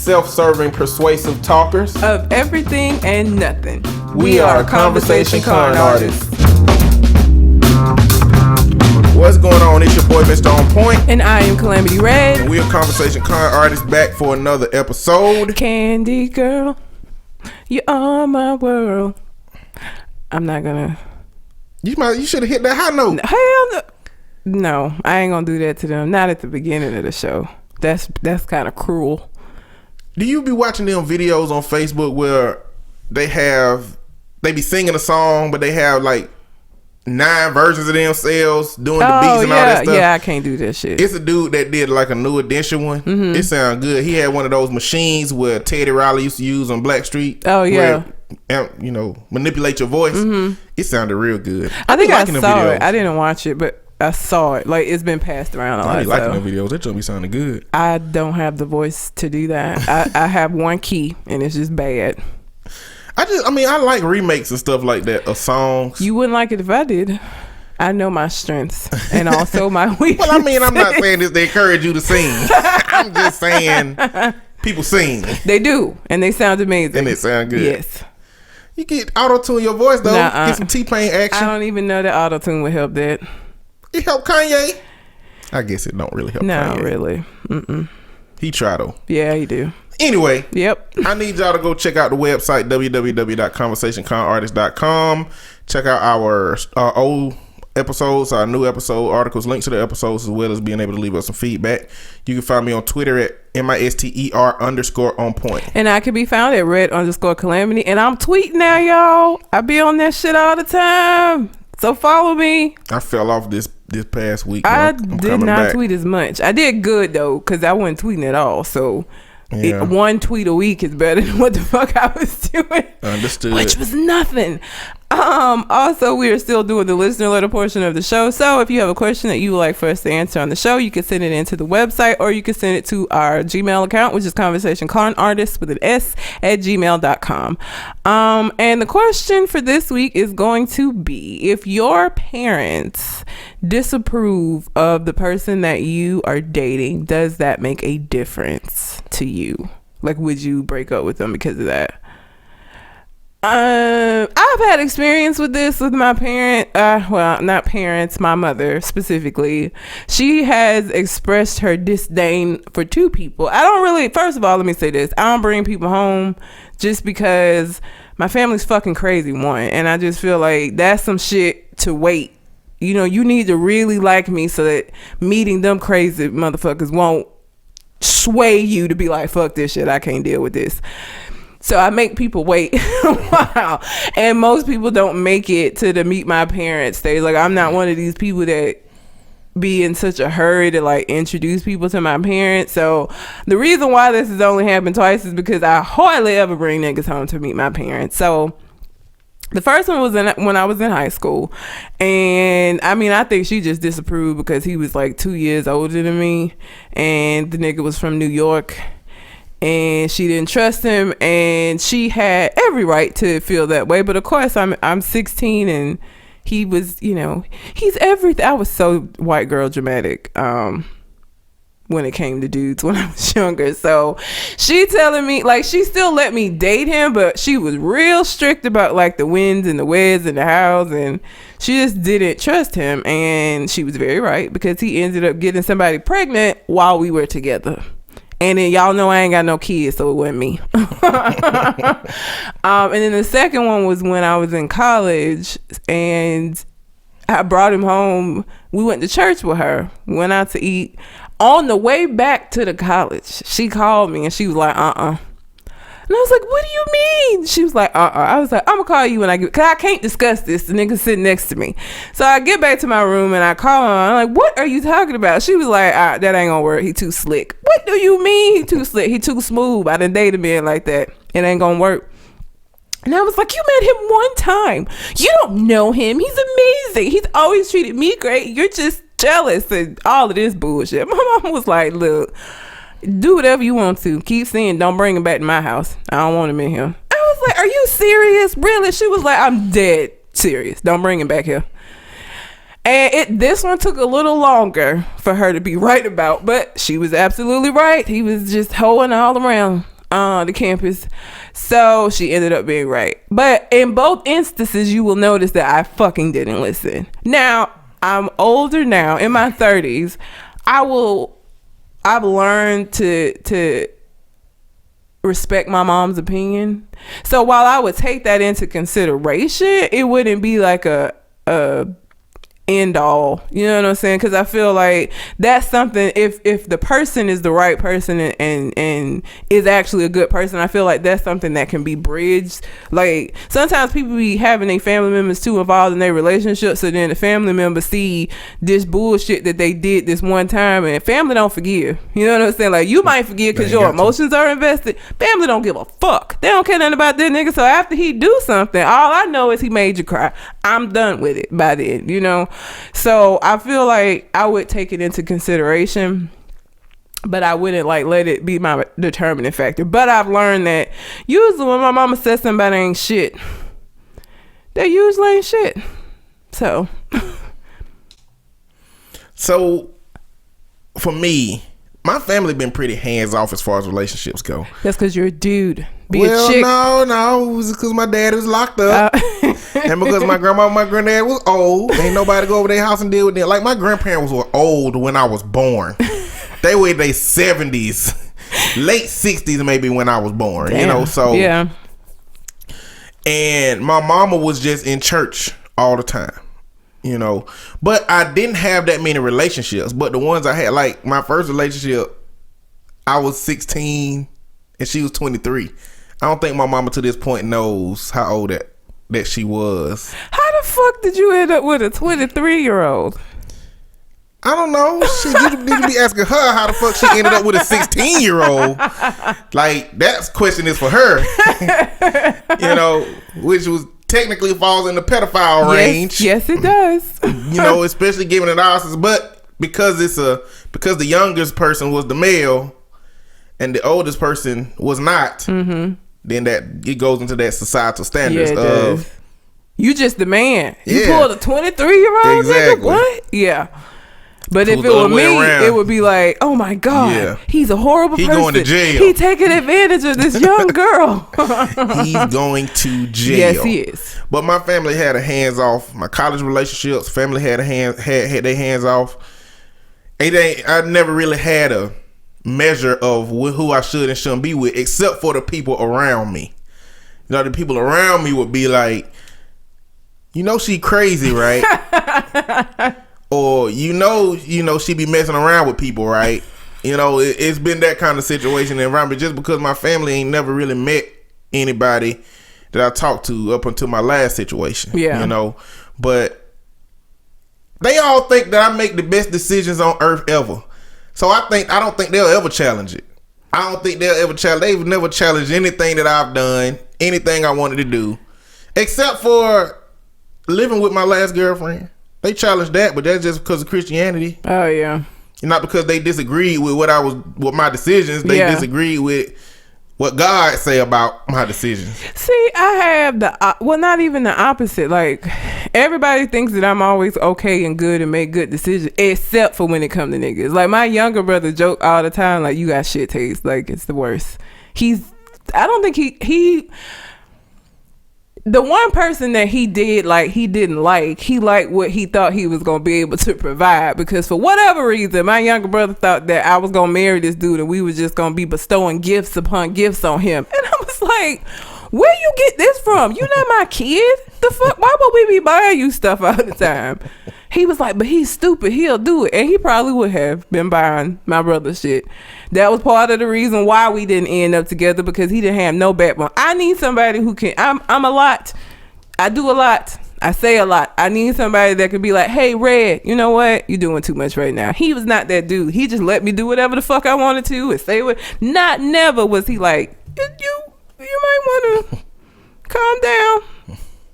self-serving, persuasive talkers of everything and nothing. We are Conversation Con Artists. What's going on? It's your boy, Mr. On Point. And I am Calamity Red. And we are Conversation Con Artists back for another episode. Candy girl, you are my world. I'm not gonna... You should have hit that high note. Hell no, I ain't gonna do that to them. Not at the beginning of the show. That's kind of cruel. Do you be watching them videos on Facebook where they be singing a song, but they have like 9 versions of themselves doing the beats and all that stuff? Yeah, I can't do that shit. It's a dude that did like a New Edition one. Mm-hmm. It sounds good. He had one of those machines where Teddy Riley used to use on Blackstreet. Oh yeah. Where, manipulate your voice. Mm-hmm. It sounded real good. I think I saw it. I didn't watch it, but I saw it. Like, it's been passed around a lot. I be liking them videos. That just be sounding good. I don't have the voice to do that. I have one key and it's just bad. I like remakes and stuff like that of songs. You wouldn't like it if I did. I know my strengths and also my weaknesses. Well, I'm not saying this to encourage you to sing. I'm just saying people sing. They do, and they sound amazing. And they sound good. Yes. You get auto-tune your voice, though. Get some T-Pain action. I don't even know that auto-tune would help that. It helped Kanye. I guess it don't really help Kanye. No, really. Mm-mm. He try, though. Yeah, he do. Anyway. Yep. I need y'all to go check out the website, www.conversationconartist.com. Check out our old episodes, our new episode articles, links to the episodes, as well as being able to leave us some feedback. You can find me on Twitter at MISTER_on-point. And I can be found at red_calamity. And I'm tweeting now, y'all. I be on that shit all the time. So follow me. I fell off this past week. I did not tweet as much. I did good though, because I wasn't tweeting at all. So one tweet a week is better than what the fuck I was doing. Understood. Which was nothing. Also, we are still doing the listener letter portion of the show. So if you have a question that you would like for us to answer on the show, you can send it into the website, or you can send it to our Gmail account, which is conversationconartist with an S at gmail.com. And the question for this week is going to be, if your parents disapprove of the person that you are dating, does that make a difference to you? Like, would you break up with them because of that? I've had experience with this with my parent. Not parents, my mother specifically. She has expressed her disdain for 2 people. First of all, let me say this. I don't bring people home just because my family's fucking crazy, one. And I just feel like that's some shit to wait. You know, you need to really like me so that meeting them crazy motherfuckers won't sway you to be like, fuck this shit, I can't deal with this. So I make people wait a while, and most people don't make it to the meet my parents stage. Like, I'm not one of these people that be in such a hurry to like introduce people to my parents. So the reason why this has only happened twice is because I hardly ever bring niggas home to meet my parents. So the first one was when I was in high school, and I think she just disapproved because he was like 2 years older than me, and the nigga was from New York. And she didn't trust him, and she had every right to feel that way. But of course, I'm 16, and he was, he's everything. I was so white girl dramatic when it came to dudes when I was younger. So she telling me, like, she still let me date him, but she was real strict about like the wins and the wheres and the hows, and she just didn't trust him. And she was very right, because he ended up getting somebody pregnant while we were together. And then y'all know I ain't got no kids, so it wasn't me. And then the second one was when I was in college, and I brought him home. We went to church with her, went out to eat. On the way back to the college, she called me and she was like, And I was like, what do you mean? She was like, I was like, I'm gonna call you when I get, cause I can't discuss this. The nigga sitting next to me. So I get back to my room and I call her. I'm like, what are you talking about? She was like, that ain't gonna work. He too slick. What do you mean he too slick? He too smooth. I done dated a man like that. It ain't gonna work. And I was like, you met him one time. You don't know him. He's amazing. He's always treated me great. You're just jealous and all of this bullshit. My mom was like, look, do whatever you want to. Keep saying, don't bring him back to my house. I don't want him in here. I was like, are you serious? Really? She was like, I'm dead serious. Don't bring him back here. And this one took a little longer for her to be right about, but she was absolutely right. He was just hoeing all around. the campus. So she ended up being right. But in both instances, you will notice that I fucking didn't listen. Now, I'm older now, in my 30s. I've learned to respect my mom's opinion. So while I would take that into consideration, it wouldn't be like a end all, you know what I'm saying? Because I feel like that's something, if the person is the right person and is actually a good person, I feel like that's something that can be bridged. Like sometimes people be having their family members too involved in their relationship, so then the family members see this bullshit that they did this one time, and family don't forgive, you know what I'm saying? Like you might forgive because your emotions are invested. Family don't give a fuck. They don't care nothing about that nigga. So after he do something, all I know is he made you cry. I'm done with it by then, you know? So I feel like I would take it into consideration, but I wouldn't like let it be my determining factor. But I've learned that usually when my mama says somebody ain't shit, they usually ain't shit. So for me, my family been pretty hands off as far as relationships go. That's because you're a dude. Be well, a chick. No, it was because my dad was locked up, and because my grandma and my granddad was old. Ain't nobody go over their house and deal with them. Like my grandparents were old when I was born. They were in their 70s, late 60s maybe when I was born. Damn. You know, so yeah. And my mama was just in church all the time. You know, but I didn't have that many relationships. But the ones I had, like my first relationship, I was 16 and she was 23. I don't think my mama to this point knows how old that she was. How the fuck did you end up with a 23-year-old? I don't know. You need to be asking her how the fuck she ended up with a 16-year-old. Like that question is for her. You know, which was technically falls in the pedophile range. Yes, it does. You know, especially given an analysis, but because the youngest person was the male and the oldest person was not, then that it goes into that societal standards of you just the man. You Yeah. pulled a 23-year-old Exactly. nigga? What? Yeah. But if Pulled it the were other way me, around. it would be like, oh my God, Yeah. he's a horrible He person. going to jail. He taking advantage of this young girl. he's going to jail. Yes, he is. But my family had a hands off. My college relationships, family had their hands off. I never really had a measure of who I should and shouldn't be with, except for the people around me. You know, the people around me would be like, you know, she crazy, right? Or you know, she be messing around with people, right? You know, it's been that kind of situation and environment. Just because my family ain't never really met anybody that I talked to up until my last situation. Yeah. You know, but they all think that I make the best decisions on earth ever. So I don't think they'll ever challenge it. I don't think they'll ever challenge. They've never challenged anything that I've done, anything I wanted to do, except for living with my last girlfriend. They challenged that, but that's just because of Christianity. Oh yeah. Not because they disagreed with with my decisions. They disagreed with what God say about my decisions. See, I have not even the opposite. Like everybody thinks that I'm always okay and good and make good decisions, except for when it comes to niggas. Like my younger brother joke all the time, like you got shit taste. Like it's the worst. I don't think he the one person that he didn't like, he liked what he thought he was going to be able to provide, because for whatever reason, my younger brother thought that I was going to marry this dude and we was just going to be bestowing gifts upon gifts on him. And I was like, where you get this from? You not my kid. The fuck? Why would we be buying you stuff all the time? He was like, but he's stupid. He'll do it. And he probably would have been buying my brother's shit. That was part of the reason why we didn't end up together, because he didn't have no backbone. I need somebody who can, I'm a lot. I do a lot. I say a lot. I need somebody that could be like, hey, Red, you know what? You're doing too much right now. He was not that dude. He just let me do whatever the fuck I wanted to and say what. Never was he like, you might want to calm down.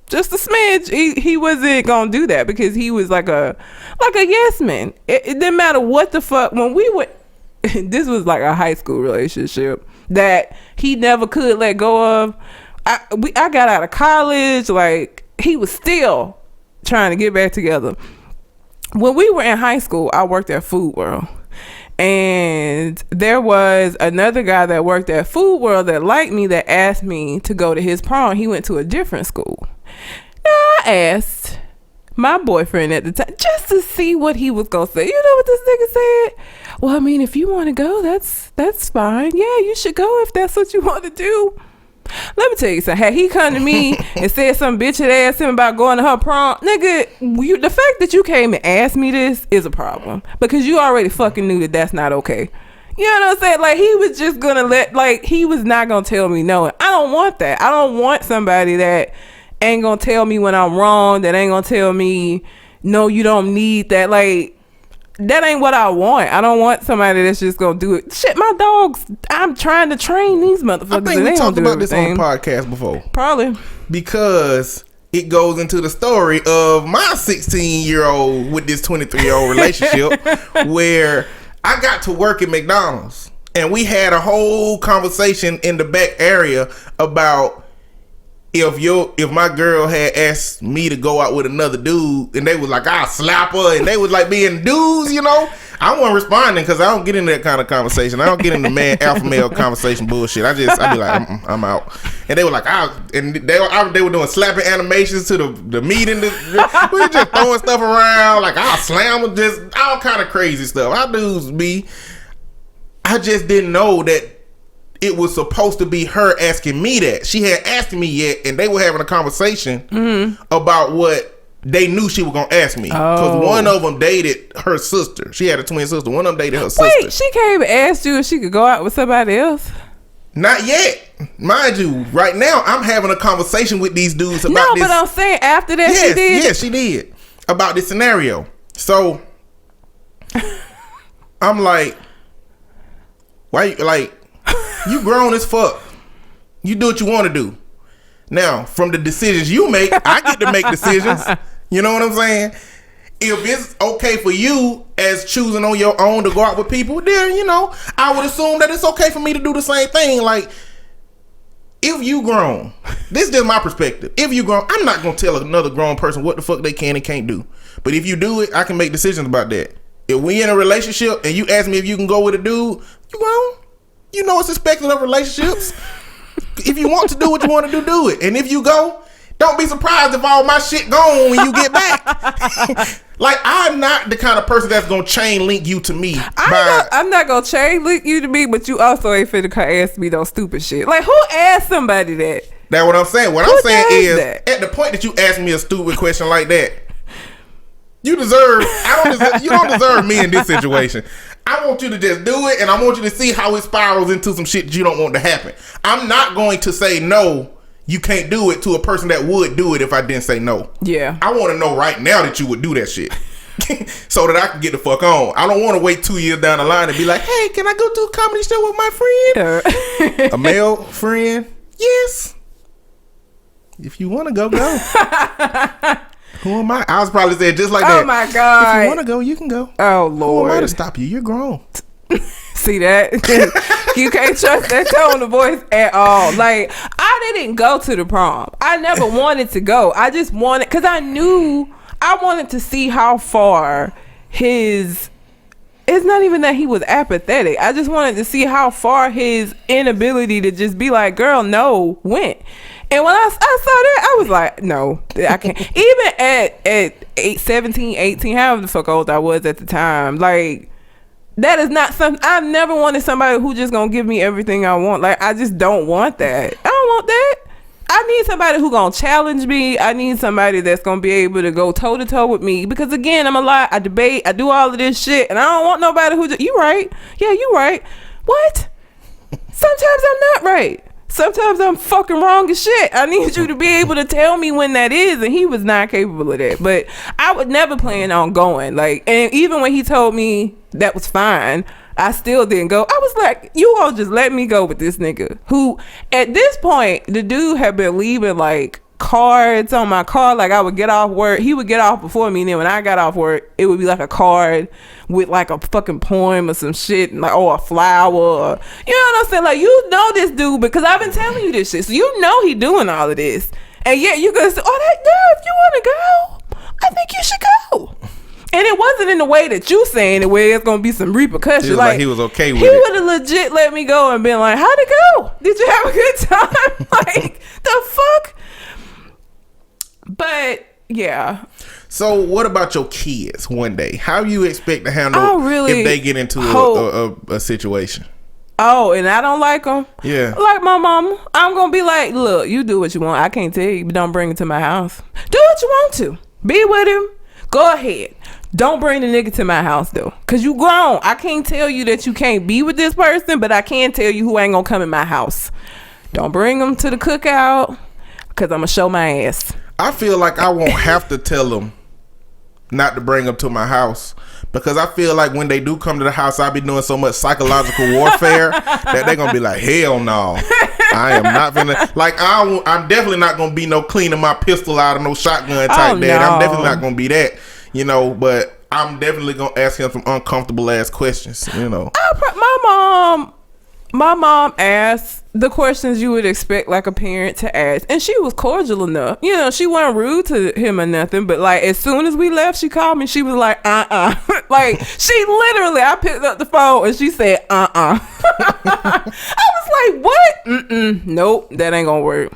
Just a smidge. He wasn't gonna do that because he was like a yes man. It didn't matter what the fuck. When we were, this was like a high school relationship that he never could let go of. I got out of college, like he was still trying to get back together. When we were in high school, I worked at Food World, And there was another guy that worked at Food World that liked me that asked me to go to his prom. He went to a different school. Now, I asked my boyfriend at the time just to see what he was going to say. You know what this nigga said? Well, I mean, if you want to go, that's fine. Yeah, you should go if that's what you want to do. Let me tell you something. Had he come to me and said some bitch had asked him about going to her prom, nigga, the fact that you came and asked me this is a problem because you already fucking knew that that's not okay. You know what I'm saying? Like, he was just gonna he was not gonna tell me no. I don't want that. I don't want somebody that ain't gonna tell me when I'm wrong, that ain't gonna tell me, no, you don't need that. Like, that ain't what I want. I don't want somebody that's just gonna do it. Shit, my dogs, I'm trying to train these motherfuckers. I think we talked about this on the podcast before. Probably. Because it goes into the story of my 16-year-old with this 23-year-old relationship where I got to work at McDonald's and we had a whole conversation in the back area about if my girl had asked me to go out with another dude and they was like, I'll slap her, and they was like being dudes, you know, I wasn't responding because I don't get into that kind of conversation. I don't get into alpha male conversation bullshit. I'd be like, I'm out. And they were like, they were doing slapping animations to the meeting. We were just throwing stuff around, like I'll slam them, just all kind of crazy stuff. Our dudes I just didn't know that it was supposed to be her asking me that. She had asked me yet, and they were having a conversation about what they knew she was going to ask me. Because one of them dated her sister. She had a twin sister. One of them dated her sister. Wait, she came and asked you if she could go out with somebody else? Not yet. Mind you, right now, I'm having a conversation with these dudes about this. No, but I'm saying after that she did? Yes, she did. About this scenario. So, I'm like, why, you grown as fuck. You do what you want to do. Now, from the decisions you make, I get to make decisions. You know what I'm saying? If it's okay for you as choosing on your own to go out with people, then, you know, I would assume that it's okay for me to do the same thing. Like, if you grown, this is just my perspective. If you grown, I'm not going to tell another grown person what the fuck they can and can't do. But if you do it, I can make decisions about that. If we in a relationship and you ask me if you can go with a dude, you grown. You know it's expected of relationships. If you want to do what you want to do it. And if you go, don't be surprised if all my shit gone when you get back. Like, I'm not the kind of person that's gonna chain link you to me. I'm not gonna chain link you to me, but you also ain't finna ask me no stupid shit. Like, who asked somebody that? That's what I'm saying. What I'm saying is, at the point that you ask me a stupid question like that, you don't deserve me in this situation. I want you to just do it, and I want you to see how it spirals into some shit that you don't want to happen. I'm not going to say no, you can't do it to a person that would do it if I didn't say no. Yeah. I want to know right now that you would do that shit. So that I can get the fuck on. I don't want to wait 2 years down the line and be like, hey, can I go to a comedy show with my friend? A male friend? Yes. If you want to go, go. Who am I? I was probably saying just like that. Oh my God. If you want to go, you can go. Oh Lord. Who am I to stop you? You're grown. See that? You can't trust that tone of voice at all. Like, I didn't go to the prom. I never wanted to go. I just wanted, because I knew I wanted to see how far it's not even that he was apathetic. I just wanted to see how far his inability to just be like, girl, no, went. And when I saw that, I was like, no, I can't. Even at 17, 18, however the fuck old I was at the time, like, that is not something. I've never wanted somebody who just gonna give me everything I want. Like, I just don't want that. I don't want that. I need somebody who gonna challenge me. I need somebody that's gonna be able to go toe to toe with me. Because again, I'm a lot. I debate. I do all of this shit, and I don't want nobody who just, you right. Yeah, you right. What? Sometimes I'm not right. Sometimes I'm fucking wrong as shit. I need you to be able to tell me when that is, and he was not capable of that. But I would never plan on going. Like, and even when he told me that was fine, I still didn't go. I was like, you all just let me go with this nigga who, at this point, the dude had been leaving like cards on my car. Like, I would get off work, he would get off before me, and then when I got off work, it would be like a card with like a fucking poem or some shit, and like, a flower, or, you know what I'm saying? Like, you know this dude because I've been telling you this shit, so you know he doing all of this, and yet you gonna say, oh, that, yeah, if you want to go, I think you should go. And it wasn't in the way that you saying it, where it's gonna be some repercussions. It was like he was okay with he it. He would have legit let me go and been like, "How'd it go? Did you have a good time?" Like, the fuck. But yeah. So what about your kids one day? How you expect to handle if they get into a situation? Oh, and I don't like them. Yeah. Like my mama, I'm gonna be like, look, you do what you want. I can't tell you, but don't bring it to my house. Do what you want to. Be with him. Go ahead. Don't bring the nigga to my house though, cause you grown. I can't tell you that you can't be with this person, but I can tell you who ain't gonna come in my house. Don't bring them to the cookout, cause I'm gonna show my ass. I feel like I won't have to tell them not to bring them to my house, because I feel like when they do come to the house, I be doing so much psychological warfare that they gonna be like, hell no, I am not gonna, like, I'm definitely not gonna be no cleaning my pistol out of no shotgun type dad. No. I'm definitely not gonna be that, you know, but I'm definitely gonna ask him some uncomfortable ass questions, you know. My mom asked the questions you would expect like a parent to ask, and she was cordial enough. You know, she wasn't rude to him or nothing, but like as soon as we left, she called me. She was like, like she literally, I picked up the phone and she said, I was like, what? Nope, that ain't gonna work.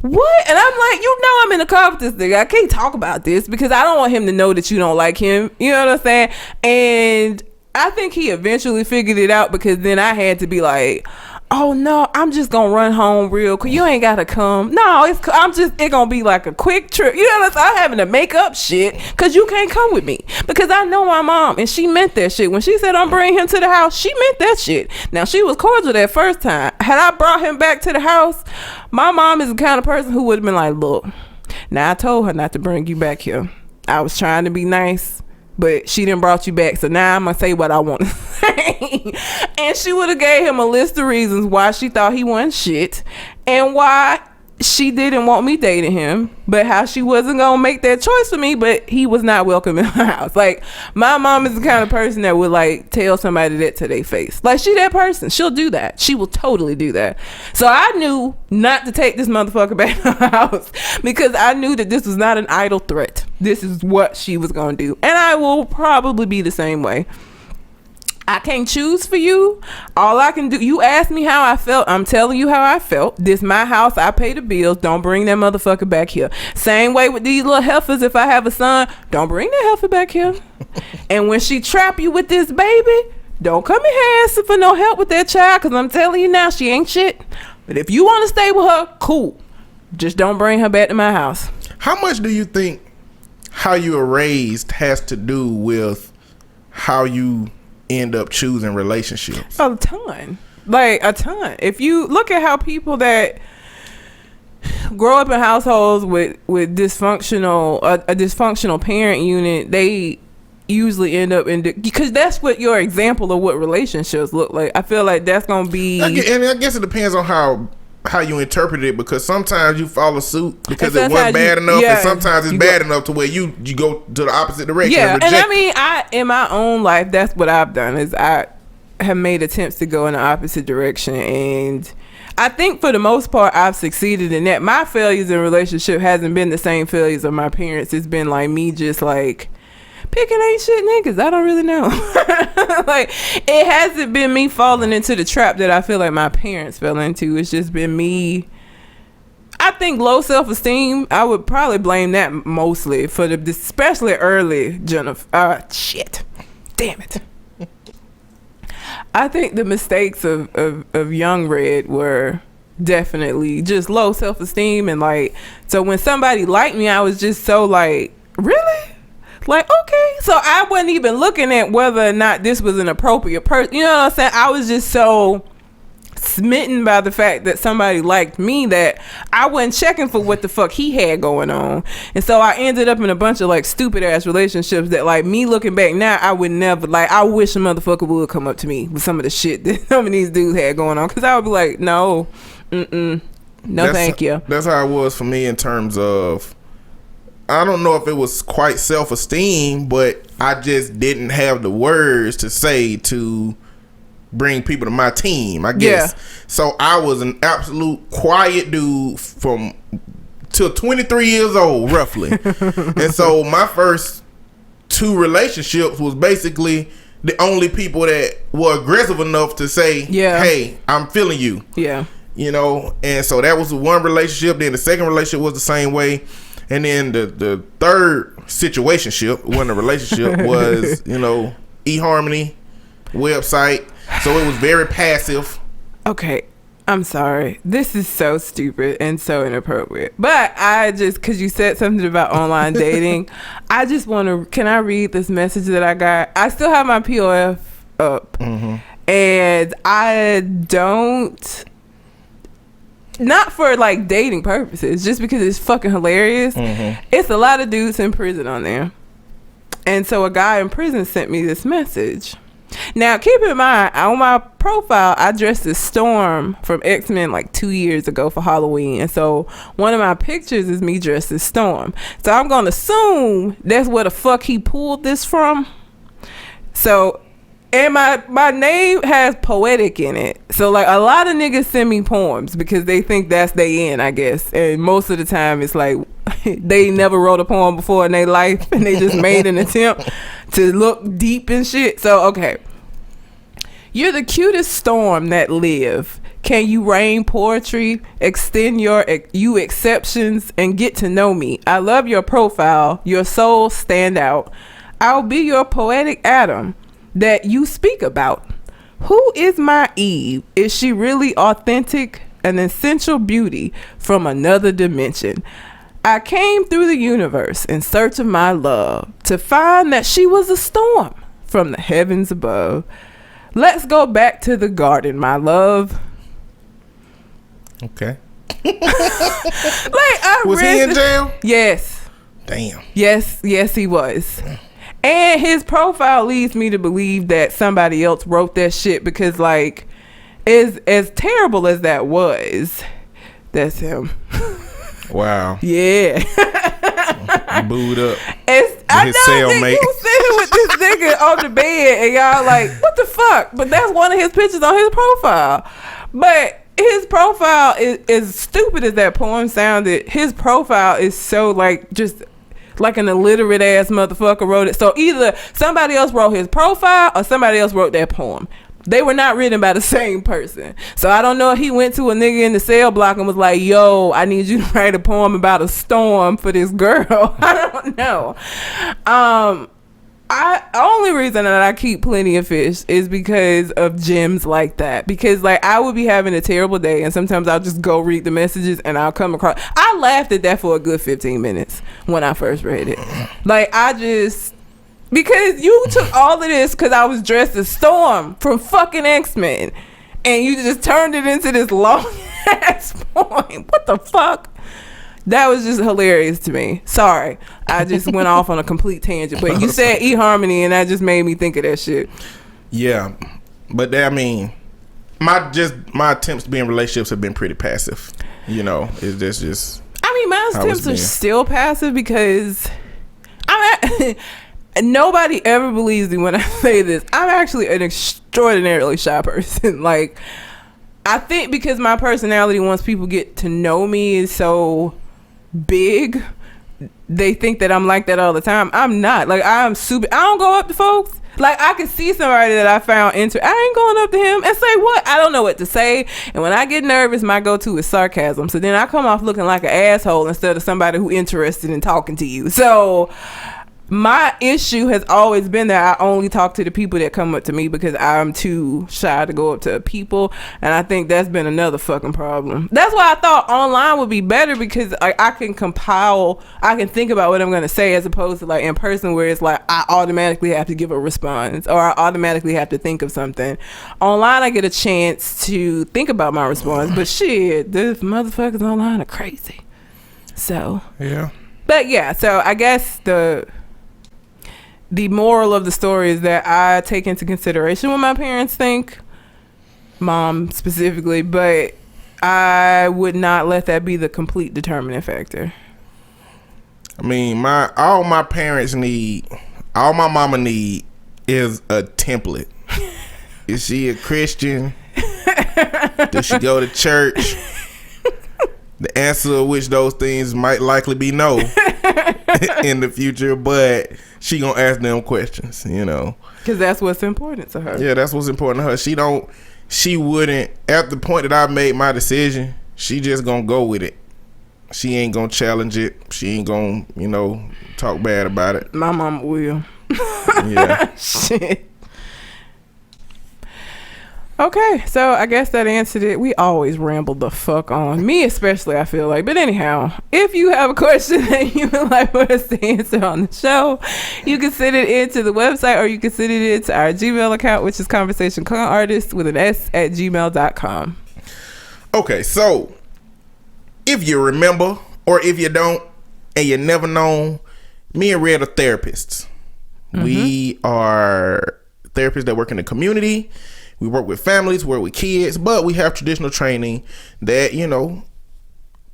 What? And I'm like, you know, I'm in the car with this nigga. I can't talk about this because I don't want him to know that you don't like him. You know what I'm saying? And I think he eventually figured it out, because then I had to be like, oh no, I'm just gonna run home real quick. You ain't gotta come. No, it's gonna be like a quick trip. You know what I'm saying? I'm having to make up shit because you can't come with me, because I know my mom and she meant that shit. When she said I'm bringing him to the house, she meant that shit. Now, she was cordial that first time. Had I brought him back to the house, my mom is the kind of person who would have been like, look, now I told her not to bring you back here. I was trying to be nice, but she didn't brought you back, so now I'm gonna say what I want to say. And she would have gave him a list of reasons why she thought he wasn't shit and why she didn't want me dating him, but how she wasn't gonna make that choice for me, but he was not welcome in her house. Like, my mom is the kind of person that would like tell somebody that to their face. Like, she that person. She'll do that. She will totally do that. So I knew not to take this motherfucker back to her house, because I knew that this was not an idle threat. This is what she was gonna do, and I will probably be the same way. I can't choose for you. All I can do, you asked me how I felt, I'm telling you how I felt. This my house, I pay the bills. Don't bring that motherfucker back here. Same way with these little heifers. If I have a son, don't bring that heifer back here. And when she trap you with this baby, don't come in here asking for no help with that child, because I'm telling you now, she ain't shit. But if you want to stay with her, cool. Just don't bring her back to my house. How much do you think how you were raised has to do with how you end up choosing relationships? A ton. Like, a ton. If you look at how people that grow up in households with dysfunctional a dysfunctional parent unit, they usually end up in because that's what your example of what relationships look like. I feel like that's gonna be, and I guess it depends on how you interpret it, because sometimes you follow suit because it wasn't bad enough, and sometimes it's bad enough to where you go to the opposite direction. Yeah, and I mean, in my own life, that's what I've done, is I have made attempts to go in the opposite direction, and I think for the most part I've succeeded in that. My failures in relationship hasn't been the same failures of my parents. It's been like me just like picking ain't shit niggas. I don't really know. Like, it hasn't been me falling into the trap that I feel like my parents fell into. It's just been me. I think low self-esteem, I would probably blame that mostly for especially early shit. Damn it. I think the mistakes of young Red were definitely just low self-esteem, and like, so when somebody liked me, I was just so like, really? Like, okay. So I wasn't even looking at whether or not this was an appropriate person. You know what I'm saying? I was just so smitten by the fact that somebody liked me that I wasn't checking for what the fuck he had going on. And so I ended up in a bunch of like stupid ass relationships that, like, me looking back now, I would never, like, I wish a motherfucker would come up to me with some of the shit that some of these dudes had going on, because I would be like, no, thank you. That's how it was for me in terms of, I don't know if it was quite self-esteem, but I just didn't have the words to say to bring people to my team, I guess. Yeah. So I was an absolute quiet dude till 23 years old, roughly. And so my first two relationships was basically the only people that were aggressive enough to say, hey, I'm feeling you. Yeah. You know, and so that was the one relationship. Then the second relationship was the same way. And then the third situationship, wasn't a relationship, was, you know, eHarmony website. So it was very passive. Okay. I'm sorry. This is so stupid and so inappropriate. But I just, because you said something about online dating, I just want to, can I read this message that I got? I still have my POF up. And I don't, not for like dating purposes, just because it's fucking hilarious. It's a lot of dudes in prison on there. And so a guy in prison sent me this message. Now, keep in mind, on my profile, I dressed as Storm from X-Men like 2 years ago for Halloween. And so one of my pictures is me dressed as Storm. So I'm going to assume that's where the fuck he pulled this from. So, and my name has poetic in it. So like a lot of niggas send me poems because they think that's they in, I guess. And most of the time it's like they never wrote a poem before in their life and they just made an attempt to look deep and shit. So, okay. You're the cutest storm that live. Can you rain poetry, extend your exceptions, and get to know me? I love your profile. Your soul stand out. I'll be your poetic atom that you speak about. Who is my Eve? Is she really authentic? An essential beauty from another dimension. I came through the universe in search of my love to find that she was a storm from the heavens above. Let's go back to the garden, my love. Okay. Was he in jail? Yes. Damn. Yes, he was. And his profile leads me to believe that somebody else wrote that shit because, like, as terrible as that was, that's him. Wow. Yeah. Booed up. I know that you sitting with this nigga on the bed and y'all like, what the fuck? But that's one of his pictures on his profile. But his profile is as stupid as that poem sounded. His profile is so like just like an illiterate ass motherfucker wrote it. So either somebody else wrote his profile or somebody else wrote that poem. They were not written by the same person. So I don't know if he went to a nigga in the cell block and was like, yo, I need you to write a poem about a storm for this girl. I don't know. Only reason that I keep Plenty of Fish is because of gems like that. Because like I would be having a terrible day and sometimes I'll just go read the messages and I'll come across. I laughed at that for a good 15 minutes when I first read it. Like because you took all of this because I was dressed as Storm from fucking X-Men and you just turned it into this long ass poem. What the fuck? That was just hilarious to me. Sorry. I just went off on a complete tangent. But you said eHarmony and that just made me think of that shit. Yeah. But I mean, my attempts to be in relationships have been pretty passive. You know, it's just I mean, my attempts are still passive because nobody ever believes me when I say this. I'm actually an extraordinarily shy person. Like, I think because my personality, once people get to know me, is so big, they think that I'm like that all the time. I'm not. Like, I'm super. I don't go up to folks. Like, I can see somebody that I found I ain't going up to him and say what? I don't know what to say. And when I get nervous, my go-to is sarcasm. So then I come off looking like an asshole instead of somebody who interested in talking to you. So my issue has always been that I only talk to the people that come up to me because I'm too shy to go up to people, and I think that's been another fucking problem. That's why I thought online would be better because I can think about what I'm going to say as opposed to like in person where it's like I automatically have to give a response or I automatically have to think of something. Online I get a chance to think about my response, but shit, these motherfuckers online are crazy. So yeah. But yeah, so I guess the moral of the story is that I take into consideration what my parents think, mom specifically, but I would not let that be the complete determining factor. I mean, all my mama need is a template. Is she a Christian? Does she go to church? The answer of which those things might likely be no in the future, but she gonna ask them questions, you know. Because that's what's important to her. Yeah, that's what's important to her. She wouldn't, at the point that I made my decision, she just gonna go with it. She ain't gonna challenge it. She ain't gonna, you know, talk bad about it. My mom will. Yeah. Shit. Okay, so I guess that answered it. We always ramble the fuck on. Me especially, I feel like. But anyhow, if you have a question that you would like for us to answer on the show, you can send it into the website, or you can send it into our Gmail account, which is conversationconartist with an S at gmail.com. Okay, so if you remember, or if you don't, and you never known, me and Red are therapists. Mm-hmm. We are therapists that work in the community. We work with families, work with kids, but we have traditional training that, you know,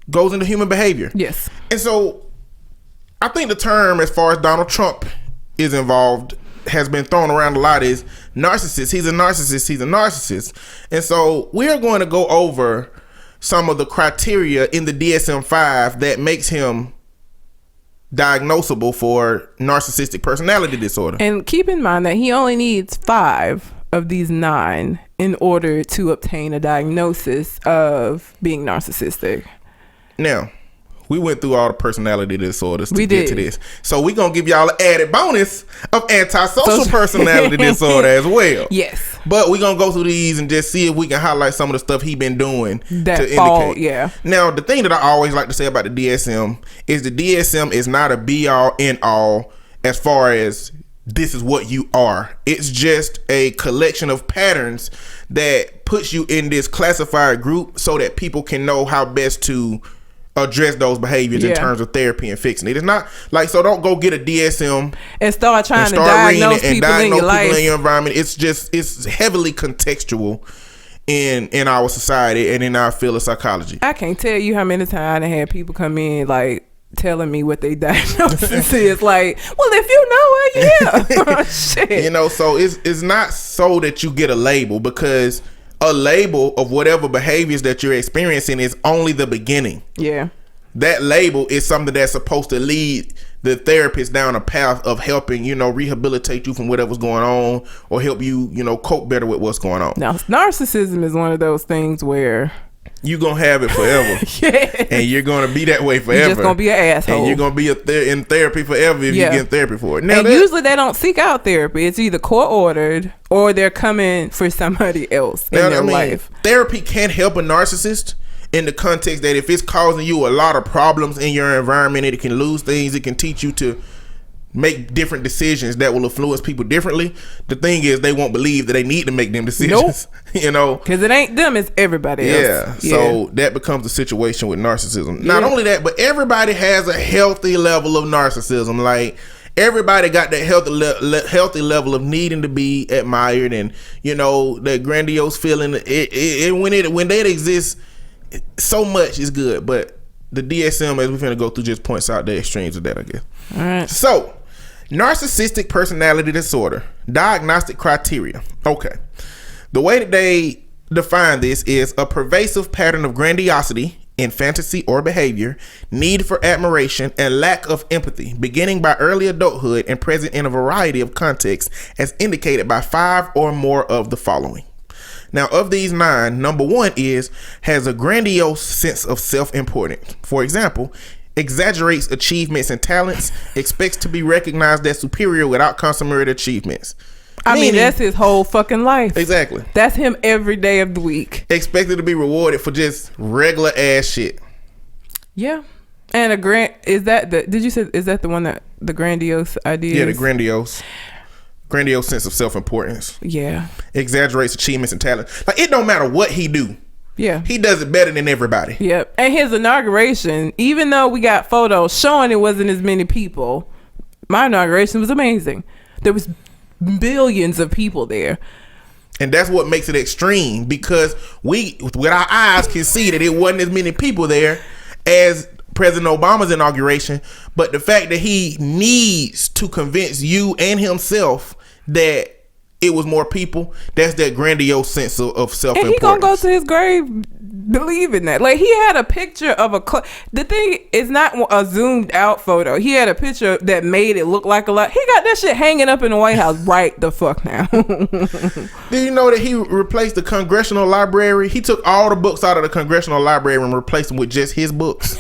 goes into human behavior. Yes. And so I think the term, as far as Donald Trump is involved, has been thrown around a lot, is narcissist. He's a narcissist. He's a narcissist. And so we are going to go over some of the criteria in the DSM-5 that makes him diagnosable for narcissistic personality disorder. And keep in mind that he only needs 5 of these 9 in order to obtain a diagnosis of being narcissistic. Now, we went through all the personality disorders to get to this. So we're going to give y'all an added bonus of antisocial personality disorder as well. Yes. But we're going to go through these and just see if we can highlight some of the stuff he been doing that to fall, indicate. Yeah. Now, the thing that I always like to say about the DSM is the DSM is not a be-all, end-all as far as this is what you are. It's just a collection of patterns that puts you in this classified group so that people can know how best to address those behaviors in terms of therapy and fixing it. It's not like, so don't go get a DSM and start trying to diagnose people in your life, in your environment. It's heavily contextual in our society and in our field of psychology. I can't tell you how many times I had people come in like telling me what they diagnosis is. Like, well, if you know it, yeah. Shit. You know, so it's not so that you get a label, because a label of whatever behaviors that you're experiencing is only the beginning. Yeah. That label is something that's supposed to lead the therapist down a path of helping, you know, rehabilitate you from whatever's going on, or help you, you know, cope better with what's going on. Now, narcissism is one of those things where you're gonna have it forever. Yeah. And you're gonna be that way forever. You're just gonna be an asshole. And you're gonna be in therapy forever if you get in therapy for it. Now, and usually they don't seek out therapy. It's either court ordered or they're coming for somebody else in their life. Therapy can help a narcissist in the context that if it's causing you a lot of problems in your environment, it can lose things. It can teach you to make different decisions that will influence people differently. The thing is, they won't believe that they need to make them decisions. Nope. You know, because it ain't them, it's everybody else. So that becomes the situation with narcissism. Not only that, but everybody has a healthy level of narcissism. Like, everybody got that healthy level of needing to be admired, and, you know, that grandiose feeling. When that exists, so much is good. But the DSM, as we're going to go through, just points out the extremes of that, I guess. All right. So, narcissistic personality disorder, diagnostic criteria. Okay. The way that they define this is a pervasive pattern of grandiosity in fantasy or behavior, need for admiration, and lack of empathy, beginning by early adulthood and present in a variety of contexts, as indicated by 5 or more of the following. Now, of these 9, number 1 has a grandiose sense of self-importance. For example, exaggerates achievements and talents, expects to be recognized as superior without consummated achievements. I mean, that's his whole fucking life. Exactly. That's him every day of the week. Expected to be rewarded for just regular ass shit. Yeah. And is that the one that the grandiose idea? Yeah, the grandiose sense of self-importance. Yeah. Exaggerates achievements and talent. Like, it don't matter what he do. Yeah. He does it better than everybody. Yep. And his inauguration, even though we got photos showing it wasn't as many people, my inauguration was amazing. There was billions of people there. And that's what makes it extreme, because we, with our eyes, can see that it wasn't as many people there as President Obama's inauguration. But the fact that he needs to convince you and himself that it was more people, that's that grandiose sense of self-importance. And he gonna go to his grave believe in that. Like, he had a picture of the thing is not a zoomed out photo. He had a picture that made it look like a lot. He got that shit hanging up in the White House right the fuck now. Did you know that he replaced the Congressional Library? He took all the books out of the Congressional Library and replaced them with just his books.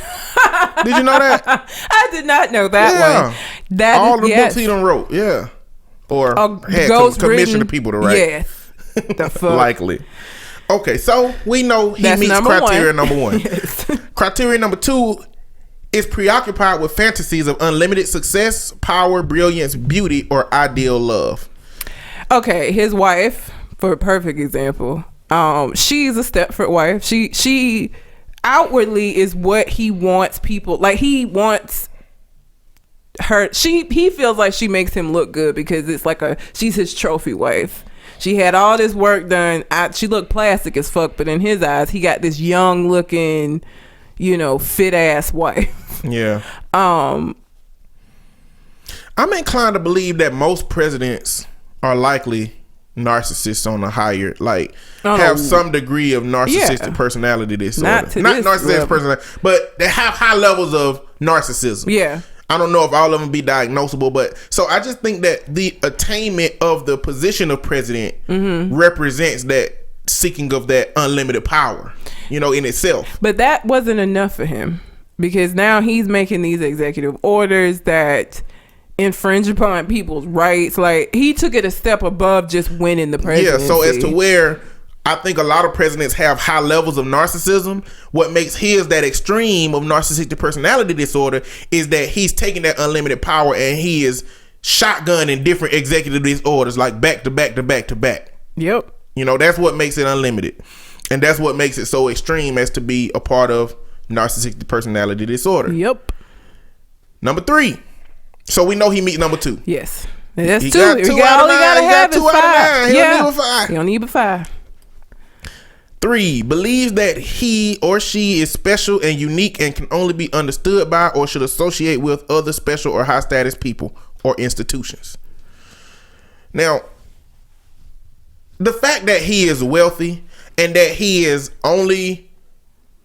Did you know that? I did not know that one. That all is, the yes. books he done wrote, yeah. Or had commissioned the people to write. Yes. The fuck. Likely. Okay, so we know he That's meets criteria number one. Yes. Criteria number two is preoccupied with fantasies of unlimited success, power, brilliance, beauty, or ideal love. Okay, his wife, for a perfect example, she's a Stepford wife. She outwardly is what he wants people, like, he wants her, he feels like she makes him look good because it's like she's his trophy wife. She had all this work done. She looked plastic as fuck, but in his eyes, he got this young looking, fit ass wife. Yeah. I'm inclined to believe that most presidents are likely narcissists on a higher, like, have some degree of narcissistic personality disorder. Not narcissistic personality, but they have high levels of narcissism. Yeah. I don't know if all of them be diagnosable, but so I just think that the attainment of the position of president represents that seeking of that unlimited power, in itself. But that wasn't enough for him, because now he's making these executive orders that infringe upon people's rights. Like, he took it a step above just winning the presidency. Yeah, so as to where I think a lot of presidents have high levels of narcissism. What makes his that extreme of narcissistic personality disorder is that he's taking that unlimited power and he is shotgunning different executive disorders, like back to back to back to back. Yep. That's what makes it unlimited. And that's what makes it so extreme as to be a part of narcissistic personality disorder. Yep. Number 3. So we know he meets number 2. Yes. That's he 2. Got 2 out of 9. Gotta have 2 out of 9. He don't need a 5. He don't need a 5. 3, believes that he or she is special and unique and can only be understood by or should associate with other special or high status people or institutions. Now, the fact that he is wealthy and that he is only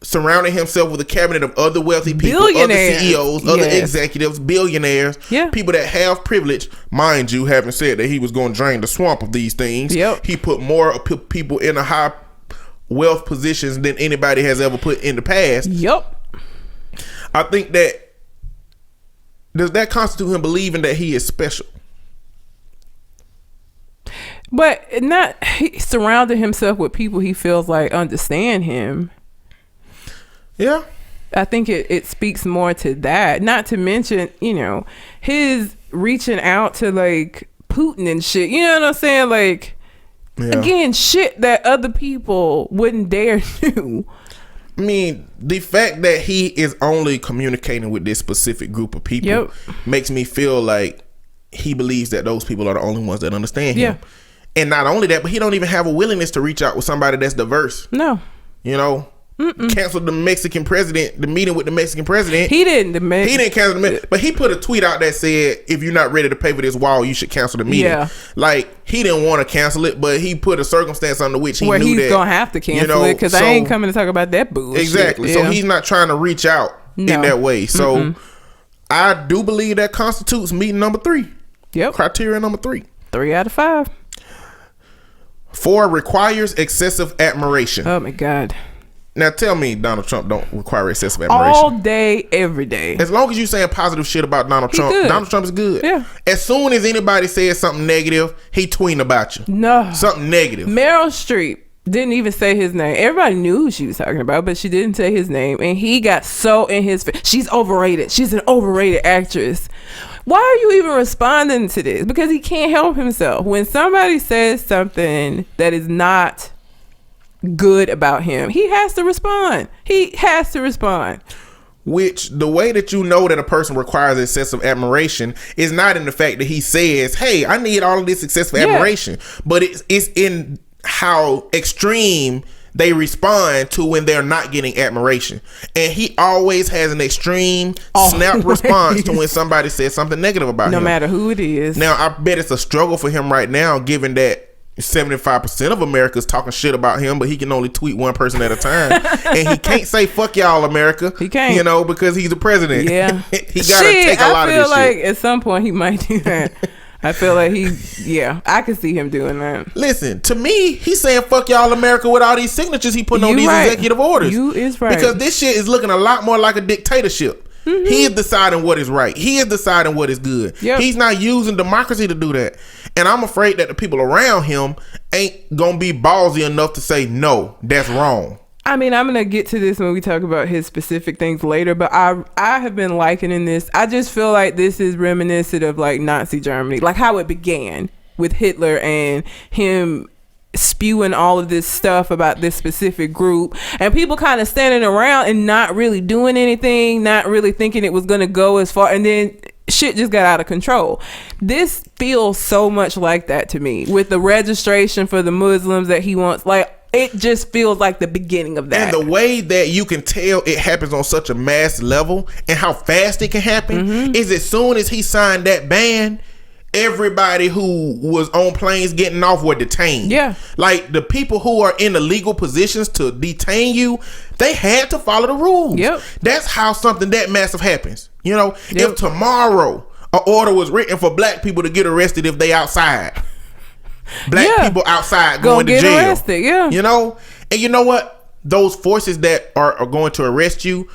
surrounding himself with a cabinet of other wealthy people, other CEOs, other executives, billionaires, people that have privilege, mind you, having said that he was going to drain the swamp of these things. Yep. He put more people in a high wealth positions than anybody has ever put in the past. Yep. I think that, does that constitute him believing that he is special? But he surrounded himself with people he feels like understand him. Yeah. I think it speaks more to that. Not to mention, his reaching out to, like, Putin and shit. You know what I'm saying? Like, again, shit that other people wouldn't dare do. I mean, the fact that he is only communicating with this specific group of people makes me feel like he believes that those people are the only ones that understand him. And not only that, but he don't even have a willingness to reach out with somebody that's diverse. No. Canceled the Mexican president, the meeting with the Mexican president. He didn't cancel the meeting, but he put a tweet out that said, if you're not ready to pay for this wall, you should cancel the meeting. Yeah. Like, he didn't want to cancel it, but he put a circumstance under which he knew that he's gonna have to cancel it, because I ain't coming to talk about that bullshit. Exactly. So he's not trying to reach out in that way. So I do believe that constitutes meeting number 3. Yep. Criteria number 3. 3 out of 5. 4, requires excessive admiration. Oh my God. Now tell me Donald Trump don't require excessive admiration. All day, every day. As long as you saying positive shit about Donald Trump, good. Donald Trump is good. Yeah. As soon as anybody says something negative, he tweeting about you. No. Something negative. Meryl Streep didn't even say his name. Everybody knew who she was talking about, but she didn't say his name. And he got so in his face. She's overrated. She's an overrated actress. Why are you even responding to this? Because he can't help himself. When somebody says something that is not good about him, he has to respond. Which, the way that you know that a person requires excessive admiration is not in the fact that he says, hey, I need all of this excessive admiration, but it's in how extreme they respond to when they're not getting admiration. And he always has an extreme snap response to when somebody says something negative about him. No matter who it is. Now, I bet it's a struggle for him right now, given that 75% of America's talking shit about him, but he can only tweet one person at a time. And he can't say fuck y'all America. He can't. You know, because he's the president. Yeah. He gotta take a lot of this shit. I feel like at some point he might do that. I feel like I can see him doing that. Listen, to me, he's saying fuck y'all America with all these signatures he putting on these executive orders. You is right. Because this shit is looking a lot more like a dictatorship. Mm-hmm. He is deciding what is right. He is deciding what is good. Yep. He's not using democracy to do that. And I'm afraid that the people around him ain't gonna be ballsy enough to say, no, that's wrong. I mean, I'm gonna get to this when we talk about his specific things later, but I have been likening this. I just feel like this is reminiscent of like Nazi Germany, like how it began with Hitler and him spewing all of this stuff about this specific group, and people kind of standing around and not really doing anything, not really thinking it was gonna go as far, and then shit just got out of control. This feels so much like that to me, with the registration for the Muslims that he wants. Like, it just feels like the beginning of that. And the way that you can tell it happens on such a mass level and how fast it can happen is as soon as he signed that ban, everybody who was on planes getting off were detained. Yeah. Like, the people who are in the legal positions to detain you, they had to follow the rules. Yep. That's how something that massive happens. You know, if tomorrow an order was written for black people to get arrested if they outside. Black people outside going to jail. Arrested, you know, and you know what? Those forces that are going to arrest you,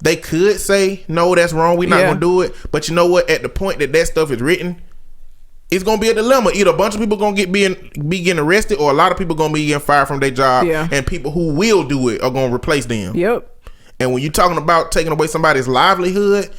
they could say, no, that's wrong. We're not going to do it. But you know what? At the point that stuff is written, it's going to be a dilemma. Either a bunch of people going to be getting arrested, or a lot of people going to be getting fired from their job. Yeah. And people who will do it are going to replace them. Yep. And when you're talking about taking away somebody's livelihood,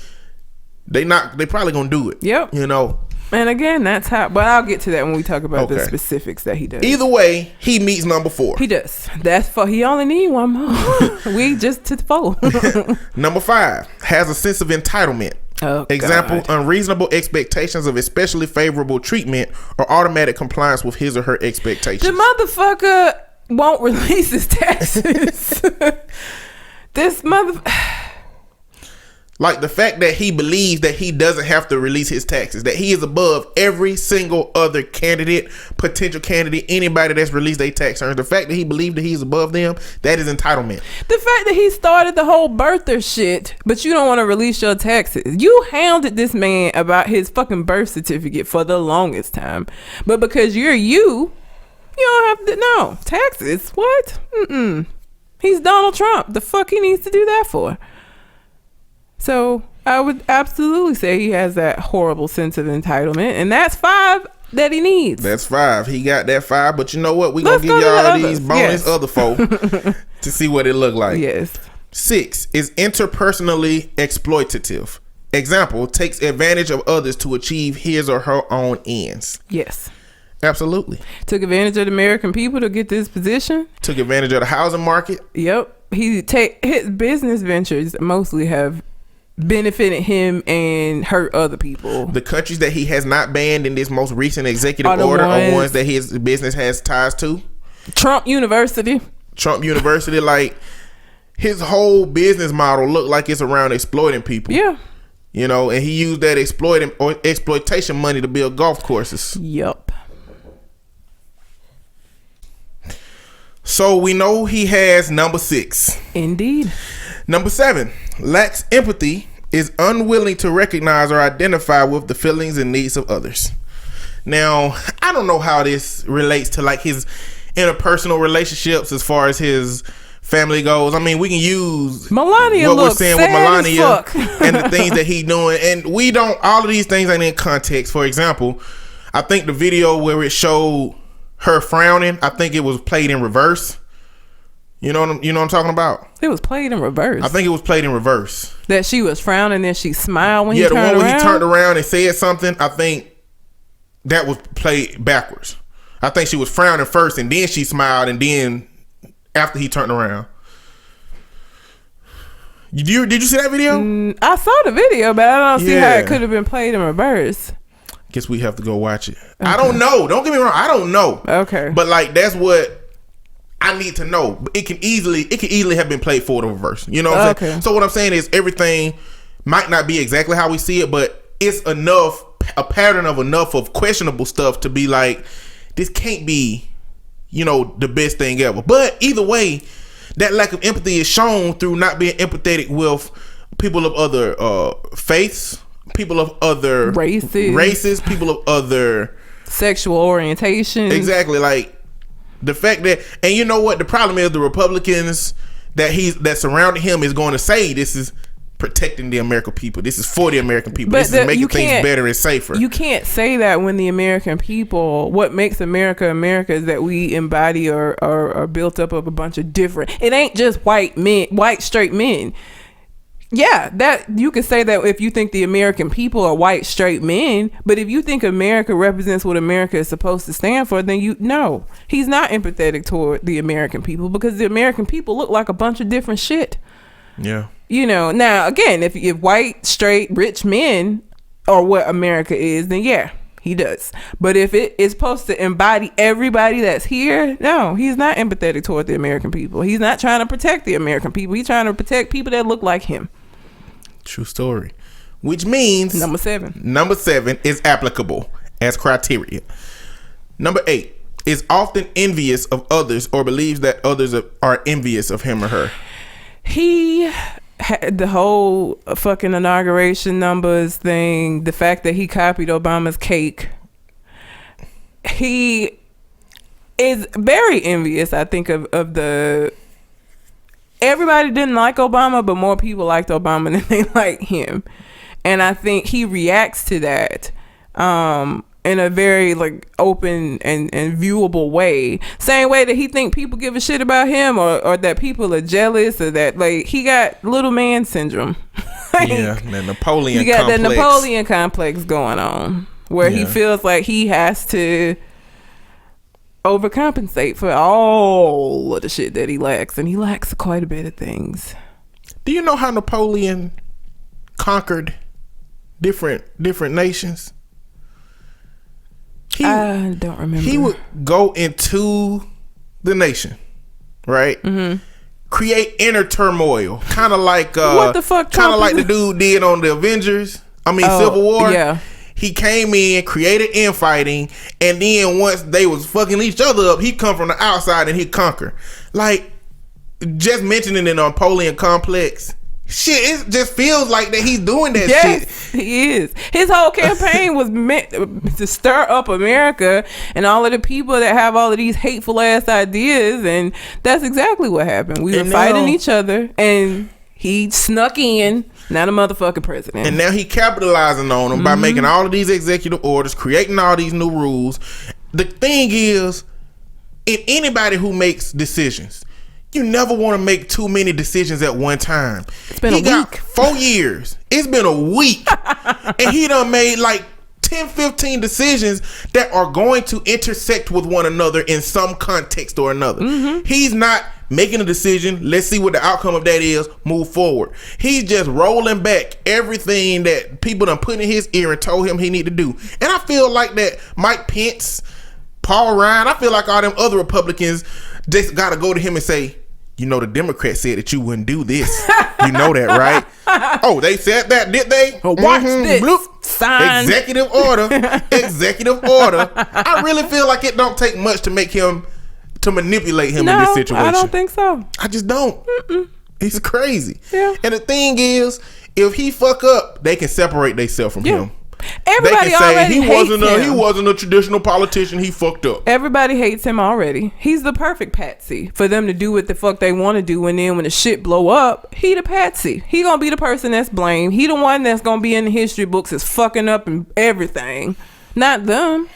they probably going to do it. Yep. You know. And again, that's how, but I'll get to that when we talk about the specifics that he does. Either way, he meets number 4. He does. That's 4. He only need one more. We just to 4. Number 5, has a sense of entitlement. Oh, example, God. Unreasonable expectations of especially favorable treatment or automatic compliance with his or her expectations. The motherfucker won't release his taxes. This like the fact that he believes that he doesn't have to release his taxes, that he is above every single other candidate, potential candidate, anybody that's released their tax returns. The fact that he believes that he's above them, that is entitlement. The fact that he started the whole birther shit, but you don't want to release your taxes. You hounded this man about his fucking birth certificate for the longest time. But because you don't have to know. Taxes? What? He's Donald Trump. The fuck he needs to do that for? So I would absolutely say he has that horrible sense of entitlement, and that's 5 that he needs. That's 5. He got that 5, but you know what? We're going to give y'all these bonus other 4 to see what it look like. Yes. 6 is interpersonally exploitative. Example, takes advantage of others to achieve his or her own ends. Yes. Absolutely. Took advantage of the American people to get this position. Took advantage of the housing market. Yep. His business ventures mostly have benefited him and hurt other people. The countries that he has not banned in this most recent executive order are ones that his business has ties to. Trump University, like his whole business model looked like it's around exploiting people. Yeah. You know, and he used that exploitation money to build golf courses. Yep. So we know he has number 6. Indeed. Number 7, lacks empathy, is unwilling to recognize or identify with the feelings and needs of others. Now, I don't know how this relates to like his interpersonal relationships as far as his family goes. I mean, we can use Melania, what we're saying with Melania and the things that he's doing, and we don't. All of these things ain't in context. For example, I think the video where it showed her frowning, I think it was played in reverse. You know what I'm talking about? It was played in reverse. I think it was played in reverse. That she was frowning, then she smiled when he turned around? Yeah, the one when he turned around and said something, I think that was played backwards. I think she was frowning first, and then she smiled, and then after he turned around. Did you see that video? I saw the video, but I don't see how it could have been played in reverse. Guess we have to go watch it. Okay. I don't know. Don't get me wrong. I don't know. Okay. But like that's what I need to know. It can easily have been played forward in reverse. You know what I'm saying? So what I'm saying is everything might not be exactly how we see it, but it's a pattern of enough of questionable stuff to be like, this can't be, the best thing ever. But either way, that lack of empathy is shown through not being empathetic with people of other faiths, people of other races, people of other sexual orientation. Exactly. Like the fact that, and you know what the problem is, the Republicans that surrounded him is going to say this is protecting the American people. This is for the American people. This is making things better and safer. You can't say that when the American people, what makes America America is that we embody or are built up of a bunch of different, it ain't just white straight men. Yeah, that you could say that if you think the American people are white straight men, but if you think America represents what America is supposed to stand for, then he's not empathetic toward the American people, because the American people look like a bunch of different shit. Yeah. Now again, if white straight rich men are what America is, then yeah, he does. But if it is supposed to embody everybody that's here, no, he's not empathetic toward the American people. He's not trying to protect the American people. He's trying to protect people that look like him. True story. Which means Number 7 is applicable as criteria. Number 8 is often envious of others or believes that others are envious of him or her. He had the whole fucking inauguration numbers thing, the fact that he copied Obama's cake. He is very envious, I think, of the... Everybody didn't like Obama, but more people liked Obama than they liked him. And I think he reacts to that in a very open and viewable way. Same way that he think people give a shit about him, or that people are jealous, or that he got little man syndrome. Yeah, the Napoleon complex. He got that Napoleon complex going on, where he feels like he has to overcompensate for all of the shit that he lacks, and he lacks quite a bit of things. Do you know how Napoleon conquered different nations? I don't remember. He would go into the nation, right? Mm-hmm. Create inner turmoil, kind of like what the fuck? Kind of like the dude did on the Avengers. Civil War. Yeah. He came in, created infighting, and then once they was fucking each other up, he come from the outside and he conquer. Just mentioning the Napoleon complex, shit, it just feels like that he's doing that shit. Yes, he is. His whole campaign was meant to stir up America and all of the people that have all of these hateful ass ideas, and that's exactly what happened. We were fighting each other, and he snuck in. Not a motherfucking president. And now he capitalizing on them by making all of these executive orders, creating all these new rules. The thing is, in anybody who makes decisions, you never want to make too many decisions at one time. It's been a week. 4 years. It's been a week. And he done made 10, 15 decisions that are going to intersect with one another in some context or another. Mm-hmm. He's not making a decision, let's see what the outcome of that is, move forward. He's just rolling back everything that people done put in his ear and told him he need to do. And I feel like that Mike Pence, Paul Ryan, I feel like all them other Republicans just gotta go to him and say, the Democrats said that you wouldn't do this. You know that, right? Oh, they said that, did they? Watch this. Bloop. Sign. Executive order. Executive order. I really feel like it don't take much to make him, to manipulate him in this situation. I don't think so. I just don't. He's crazy. Yeah. And the thing is, if he fuck up, they can separate themselves from him. Everybody already hates him. He wasn't a traditional politician. He fucked up. Everybody hates him already. He's the perfect patsy for them to do what the fuck they want to do, and then when the shit blow up, he the patsy. He gonna be the person that's blamed. He the one that's gonna be in the history books as fucking up and everything, not them.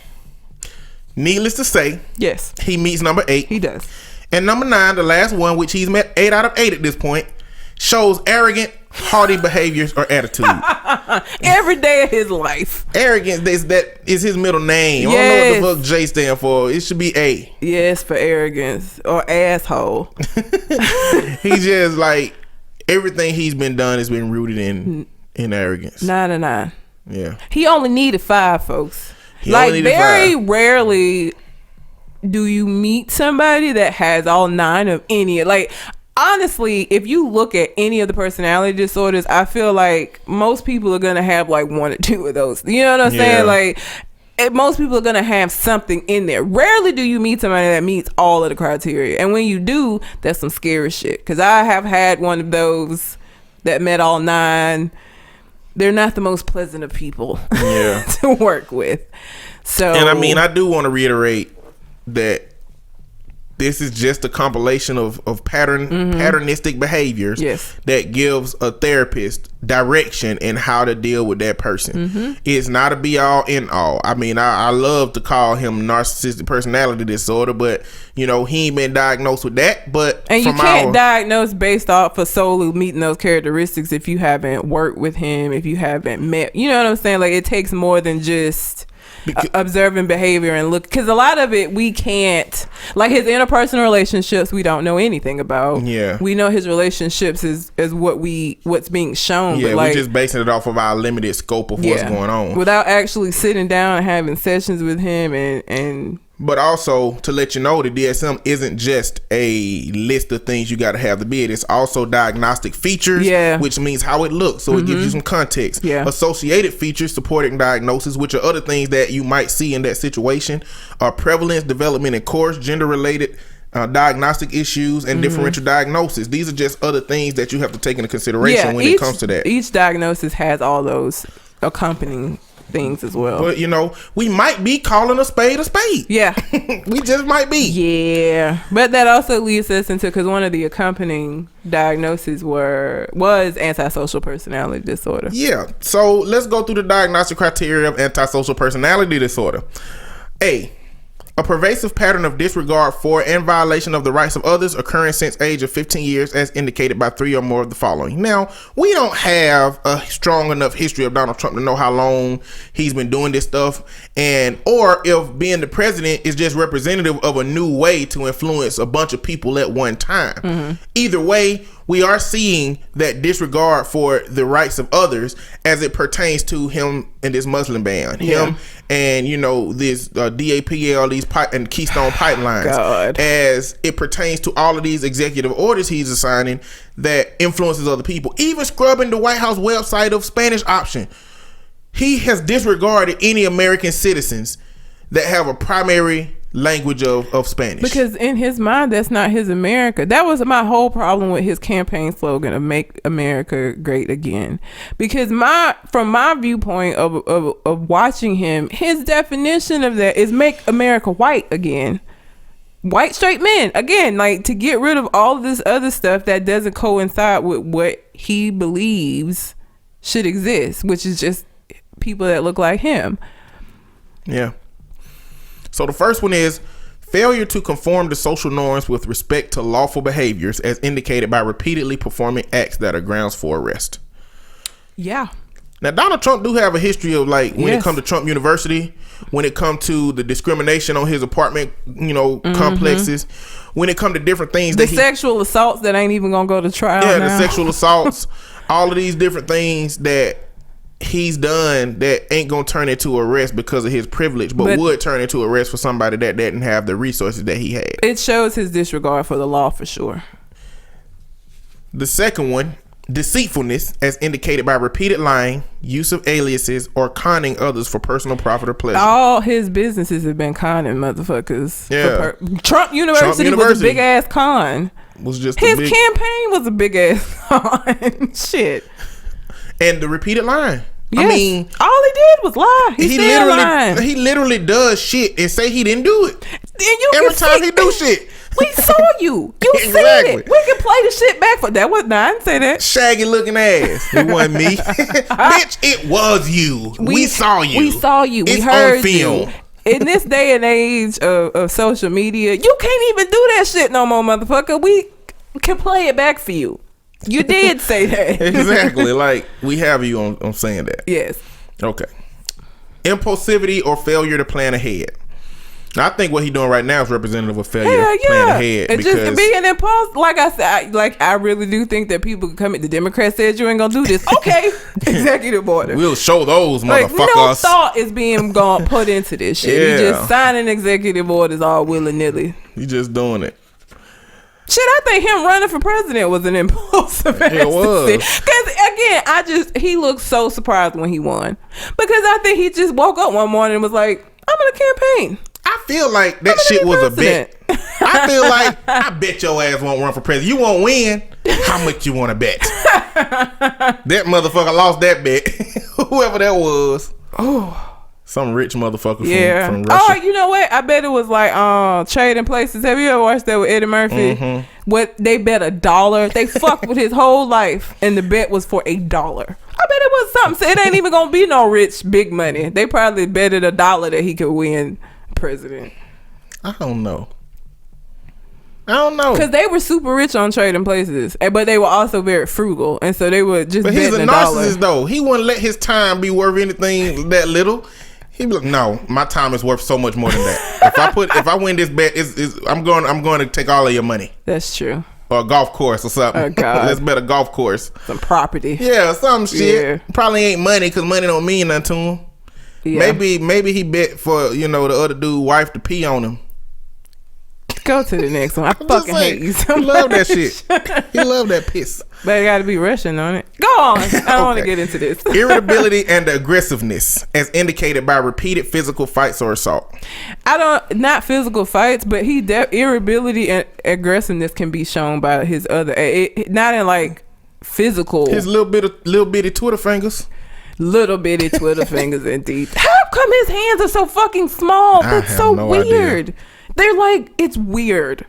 Needless to say, yes, he meets number 8. He does. And number 9, the last one, which he's met 8 out of 8 at this point, shows arrogant, haughty behaviors or attitude. Every day of his life. Arrogance, that is his middle name. Yes. I don't know what the fuck J stand for. It should be A. Yes, for arrogance or asshole. He's just everything he's been done has been rooted in arrogance. 9 to 9. Yeah. He only needed 5, folks. Very rarely do you meet somebody that has all 9 of any. Honestly, if you look at any of the personality disorders, I feel like most people are gonna have 1 or 2 of those. You know what I'm saying? most people are going to have something in there. Rarely do you meet somebody that meets all of the criteria. And when you do, that's some scary shit. Because I have had one of those that met all 9. They're not the most pleasant of people to work with. So, and I mean, I do want to reiterate that this is just a compilation of patternistic behaviors that gives a therapist direction in how to deal with that person. It's not a be all end all. I mean, I love to call him narcissistic personality disorder, but he ain't been diagnosed with that. And you can't diagnose based off of solely meeting those characteristics if you haven't worked with him, if you haven't met. You know what I'm saying? Like, it takes more than just observing behavior and look, because a lot of it we can't, like his interpersonal relationships, we don't know anything about. We know his relationships is what's being shown, but like, we're just basing it off of our limited scope of what's going on without actually sitting down and having sessions with him. And but also to let you know, the DSM isn't just a list of things you got to have to be it. It's also diagnostic features, which means how it looks. So it gives you some context. Associated features supporting diagnosis, which are other things that you might see in that situation, are prevalence, development, and course, gender-related diagnostic issues, and differential diagnosis. These are just other things that you have to take into consideration when it comes to that. Each diagnosis has all those accompanying things as well. But we might be calling a spade a spade. We just might be. But that also leads us into, because one of the accompanying diagnoses was antisocial personality disorder. So let's go through the diagnostic criteria of antisocial personality disorder. A pervasive pattern of disregard for and violation of the rights of others occurring since age of 15 years as indicated by 3 or more of the following. Now, we don't have a strong enough history of Donald Trump to know how long he's been doing this stuff, or if being the president is just representative of a new way to influence a bunch of people at one time. Either way, we are seeing that disregard for the rights of others as it pertains to him and this Muslim ban. Him and, this DAPL, these and Keystone pipelines. As it pertains to all of these executive orders he's assigning that influences other people. Even scrubbing the White House website of Spanish option. He has disregarded any American citizens that have a primary language of Spanish, because in his mind that's not his America. That was my whole problem with his campaign slogan of "Make America Great Again," because from my viewpoint of watching him, his definition of that is make America white again, white straight men again, like to get rid of all of this other stuff that doesn't coincide with what he believes should exist, which is just people that look like him. So the first one is failure to conform to social norms with respect to lawful behaviors as indicated by repeatedly performing acts that are grounds for arrest. Now, Donald Trump do have a history of, like, when it comes to Trump University, when it comes to the discrimination on his apartment, complexes, when it comes to different things. The sexual assaults that ain't even gonna go to trial now. The sexual assaults, all of these different things that he's done that ain't gonna turn into arrest because of his privilege, but would turn into arrest for somebody that didn't have the resources that he had. It shows his disregard for the law for sure. The second one, deceitfulness, as indicated by repeated lying, use of aliases, or conning others for personal profit or pleasure. All his businesses have been conning motherfuckers. Trump University was a big ass con. His campaign was a big ass con. Shit. And the repeated lying. Yes. I mean, all he did was lie. He literally does shit and say he didn't do it. Every time he do shit. We saw you. You said it. We can play the shit back for that. I didn't say that. Shaggy looking ass. It wasn't me. Bitch, it was you. We saw you. We saw you. We heard on film. You. In this day and age of social media, you can't even do that shit no more, motherfucker. We can play it back for you. You did say that. Exactly. Like, we have you on saying that. Yes. Okay. Impulsivity or failure to plan ahead. Now, I think what he's doing right now is representative of failure to plan ahead. It's just being impulsive. Like I said, I really do think that people can come in. The Democrats said you ain't gonna do this. Okay. Executive order. We'll show those motherfuckers. No thought is being put into this shit. You just signing executive orders all willy-nilly. You just doing it. Shit, I think him running for president was an impulsive ass It was. Because again, he looked so surprised when he won. Because I think he just woke up one morning and was like, I'm in a campaign. I feel like that shit was a bet. I feel like I bet your ass won't run for president. You won't win. How much you want to bet? That motherfucker lost that bet. Whoever that was. Oh. Some rich motherfucker from Russia. Oh, you know what? I bet it was like Trading Places. Have you ever watched that with Eddie Murphy? Mm-hmm. What they bet $1. They fucked with his whole life, and the bet was for $1. I bet it was something. So it ain't even gonna be no rich big money. They probably betted $1 that he could win president. I don't know. Because they were super rich on Trading Places, but they were also very frugal, and so they would just. But he's a $1. narcissist, though. He wouldn't let his time be worth anything that little. He'd be like, "No, my time is worth so much more than that. If I win this bet, I'm going to take all of your money." That's true. Or a golf course or something. Oh, God. Let's bet a golf course. Some property. Yeah, some shit. Yeah. Probably ain't money because money don't mean nothing to him. Yeah. Maybe he bet for the other dude's wife to pee on him. Go to the next one. I fucking hate you so much. He love that shit. He love that piss. But it got to be Russian on it. Go on. I don't want to get into this. Irritability and aggressiveness, as indicated by repeated physical fights or assault. Not physical fights, but irritability and aggressiveness can be shown by his other, not in like physical. His little bitty Twitter fingers. Little bitty Twitter fingers, indeed. How come his hands are so fucking small? That's so weird. Idea. They're like, it's weird.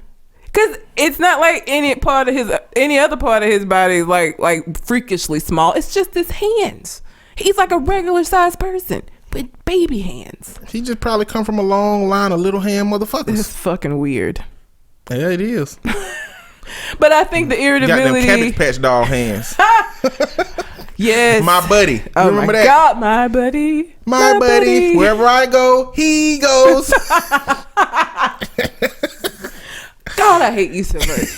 Cause it's not like any other part of his body is like freakishly small. It's just his hands. He's like a regular sized person with baby hands. He just probably come from a long line of little hand motherfuckers. It's fucking weird. Yeah, it is. But I think the irritability. Got them Cabbage Patch Doll hands. Yes. My buddy. You remember that? God, my buddy. My buddy. Wherever I go, he goes. God, I hate you so much.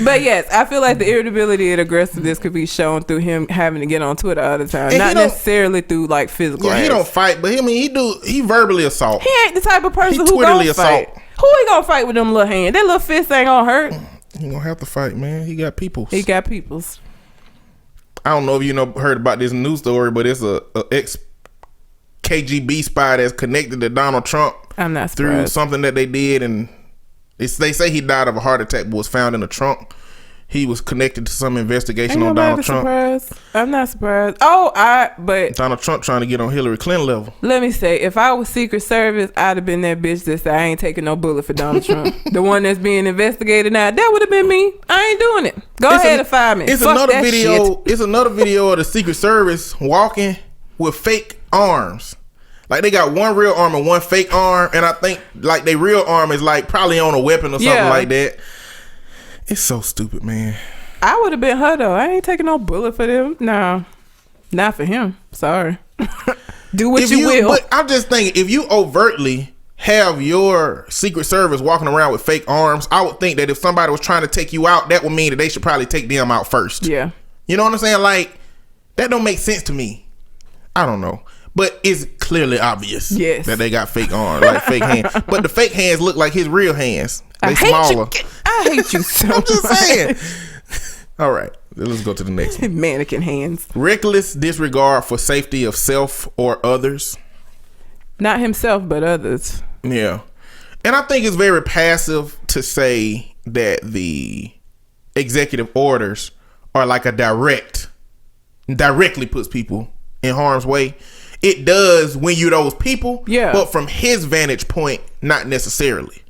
But yes, I feel like the irritability and aggressiveness could be shown through him having to get on Twitter all the time, and not necessarily through like physical. Yeah, he don't fight, but he verbally assault. He ain't the type of person who gonna fight. Who he gonna fight with them little hands? That little fist ain't gonna hurt. He gonna have to fight, man. He got peoples. I don't know if you heard about this news story, but it's a ex KGB spy that's connected to Donald Trump. I'm not surprised. Through something that they did, and they say he died of a heart attack, but was found in a trunk. He was connected to some investigation on Donald Trump. I'm not surprised. But Donald Trump trying to get on Hillary Clinton level. Let me say, if I was Secret Service, I'd have been that bitch that said I ain't taking no bullet for Donald Trump. The one that's being investigated now, that would have been me. I ain't doing it. Go ahead and fire me. It's another video. It's another video of the Secret Service walking with fake arms. Like they got one real arm and one fake arm, and I think like their real arm is like probably on a weapon or something like that. It's so stupid, man. I would have been her though. I ain't taking no bullet for them. No, not for him. Sorry. Do what you will. But I'm just thinking, if you overtly have your Secret Service walking around with fake arms, I would think that if somebody was trying to take you out, that would mean that they should probably take them out first. Yeah. You know what I'm saying? Like that don't make sense to me. I don't know. But it's clearly obvious that they got fake arms, like fake hands. But the fake hands look like his real hands. They smaller. I hate you so much. I'm just saying. All right, let's go to the next one. Mannequin hands. Reckless disregard for safety of self or others. Not himself, but others. Yeah. And I think it's very passive to say that the executive orders are like a directly puts people in harm's way. It does when you're those people, but from his vantage point, not necessarily.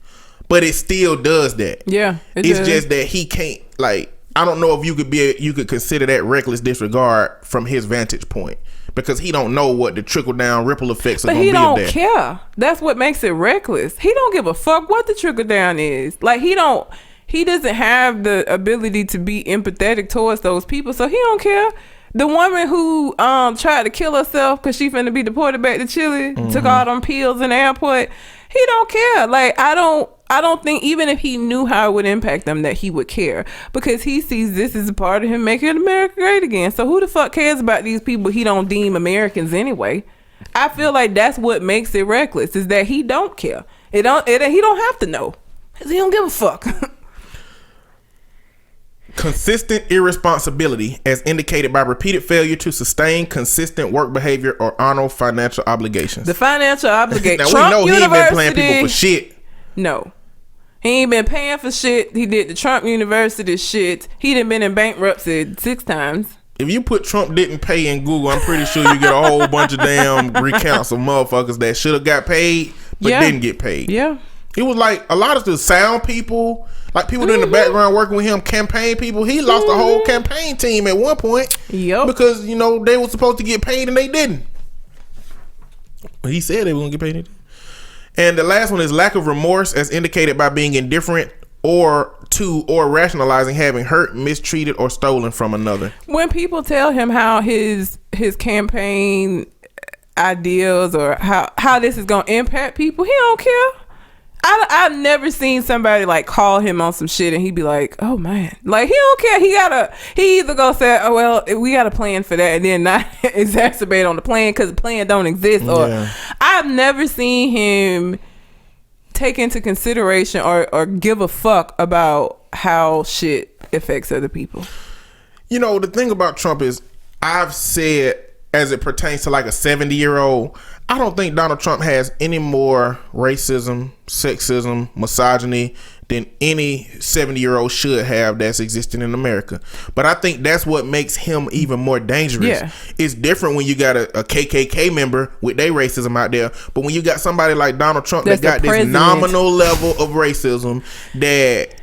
But it still does that. Yeah, it's just that he can't. Like, I don't know if you could consider that reckless disregard from his vantage point, because he don't know what the trickle down ripple effects are going to be. But he don't care. That's what makes it reckless. He don't give a fuck what the trickle down is. Like he doesn't have the ability to be empathetic towards those people, so he don't care. The woman who tried to kill herself because she finna be deported back to Chile, took all them pills in the airport, he don't care. Like I don't think even if he knew how it would impact them that he would care, because he sees this as a part of him making America great again. So who the fuck cares about these people he don't deem Americans anyway? I feel like that's what makes it reckless, is that he don't care. He don't have to know, because he don't give a fuck. Consistent irresponsibility as indicated by repeated failure to sustain consistent work behavior or honor financial obligations. The financial obligation. Now Trump we know he ain't been playing University, people for shit. No. He ain't been paying for shit. He did the Trump University shit. He done been in bankruptcy 6 times. If you put Trump didn't pay in Google, I'm pretty sure you get a whole bunch of damn recounts of motherfuckers that should have got paid but didn't get paid. Yeah. He was like a lot of the sound people, like people in the background working with him, campaign people. He lost a whole campaign team at one point. Yep. Because, you know, they were supposed to get paid and they didn't. He said they were going to get paid. And the last one is lack of remorse as indicated by being indifferent or rationalizing having hurt, mistreated, or stolen from another. When people tell him how his campaign ideals or how this is going to impact people, he don't care. I've never seen somebody like call him on some shit and he'd be like, oh man, like he don't care. He either go say, oh well, we got a plan for that, and then not exacerbate on the plan because the plan don't exist. Or I've never seen him take into consideration or give a fuck about how shit affects other people. You know, the thing about Trump is, I've said, as it pertains to like a 70-year-old, I don't think Donald Trump has any more racism, sexism, misogyny than any 70-year-old should have that's existing in America. But I think that's what makes him even more dangerous. Yeah. It's different when you got a KKK member with their racism out there, but when you got somebody like Donald Trump that got this nominal level of racism that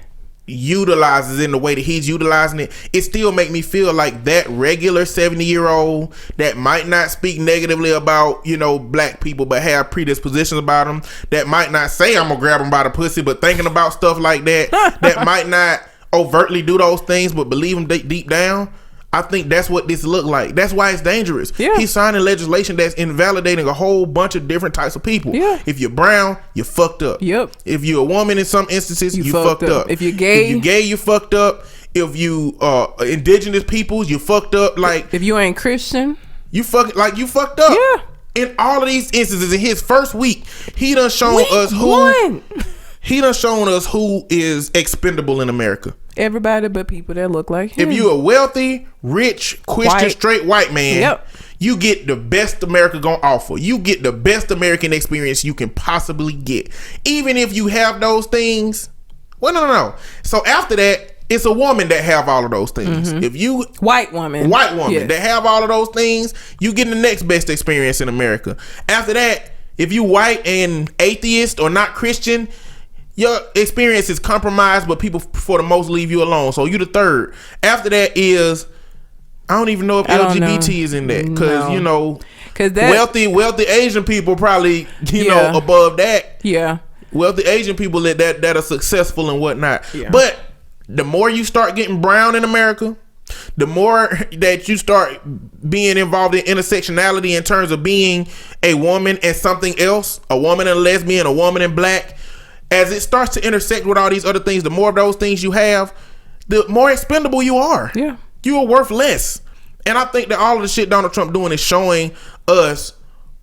utilizes in the way that he's utilizing it, it still make me feel like that regular 70-year-old that might not speak negatively about, you know, black people but have predispositions about them, that might not say I'm gonna grab them by the pussy but thinking about stuff like that, that might not overtly do those things but believe them deep down. I think that's what this look like. That's why it's dangerous. Yeah. He's signing legislation that's invalidating a whole bunch of different types of people. Yeah. If you're brown, you're fucked up. Yep. If you're a woman in some instances, you fucked up. If you're gay, you fucked up. If you indigenous peoples, you fucked up. Like if you ain't Christian, you fucked up. Yeah. In all of these instances, in his first week, he done shown us who. He done shown us who is expendable in America. Everybody but people that look like him. If you a wealthy, rich, Christian, straight white man, you get the best America gonna offer. You get the best American experience you can possibly get. Even if you have those things. Well, no. So after that, it's a woman that have all of those things. Mm-hmm. If you white woman that have all of those things, you get the next best experience in America. After that, if you white and atheist or not Christian, your experience is compromised, but people for the most leave you alone. So you the third. After that is, I don't even know if LGBT is in that, because you know, because wealthy Asian people probably know above that. Yeah, wealthy Asian people that are successful and whatnot. Yeah. But the more you start getting brown in America, the more that you start being involved in intersectionality in terms of being a woman and something else, a woman and a lesbian, a woman and black. As it starts to intersect with all these other things, the more of those things you have, the more expendable you are. Yeah. You are worth less. And I think that all of the shit Donald Trump doing is showing us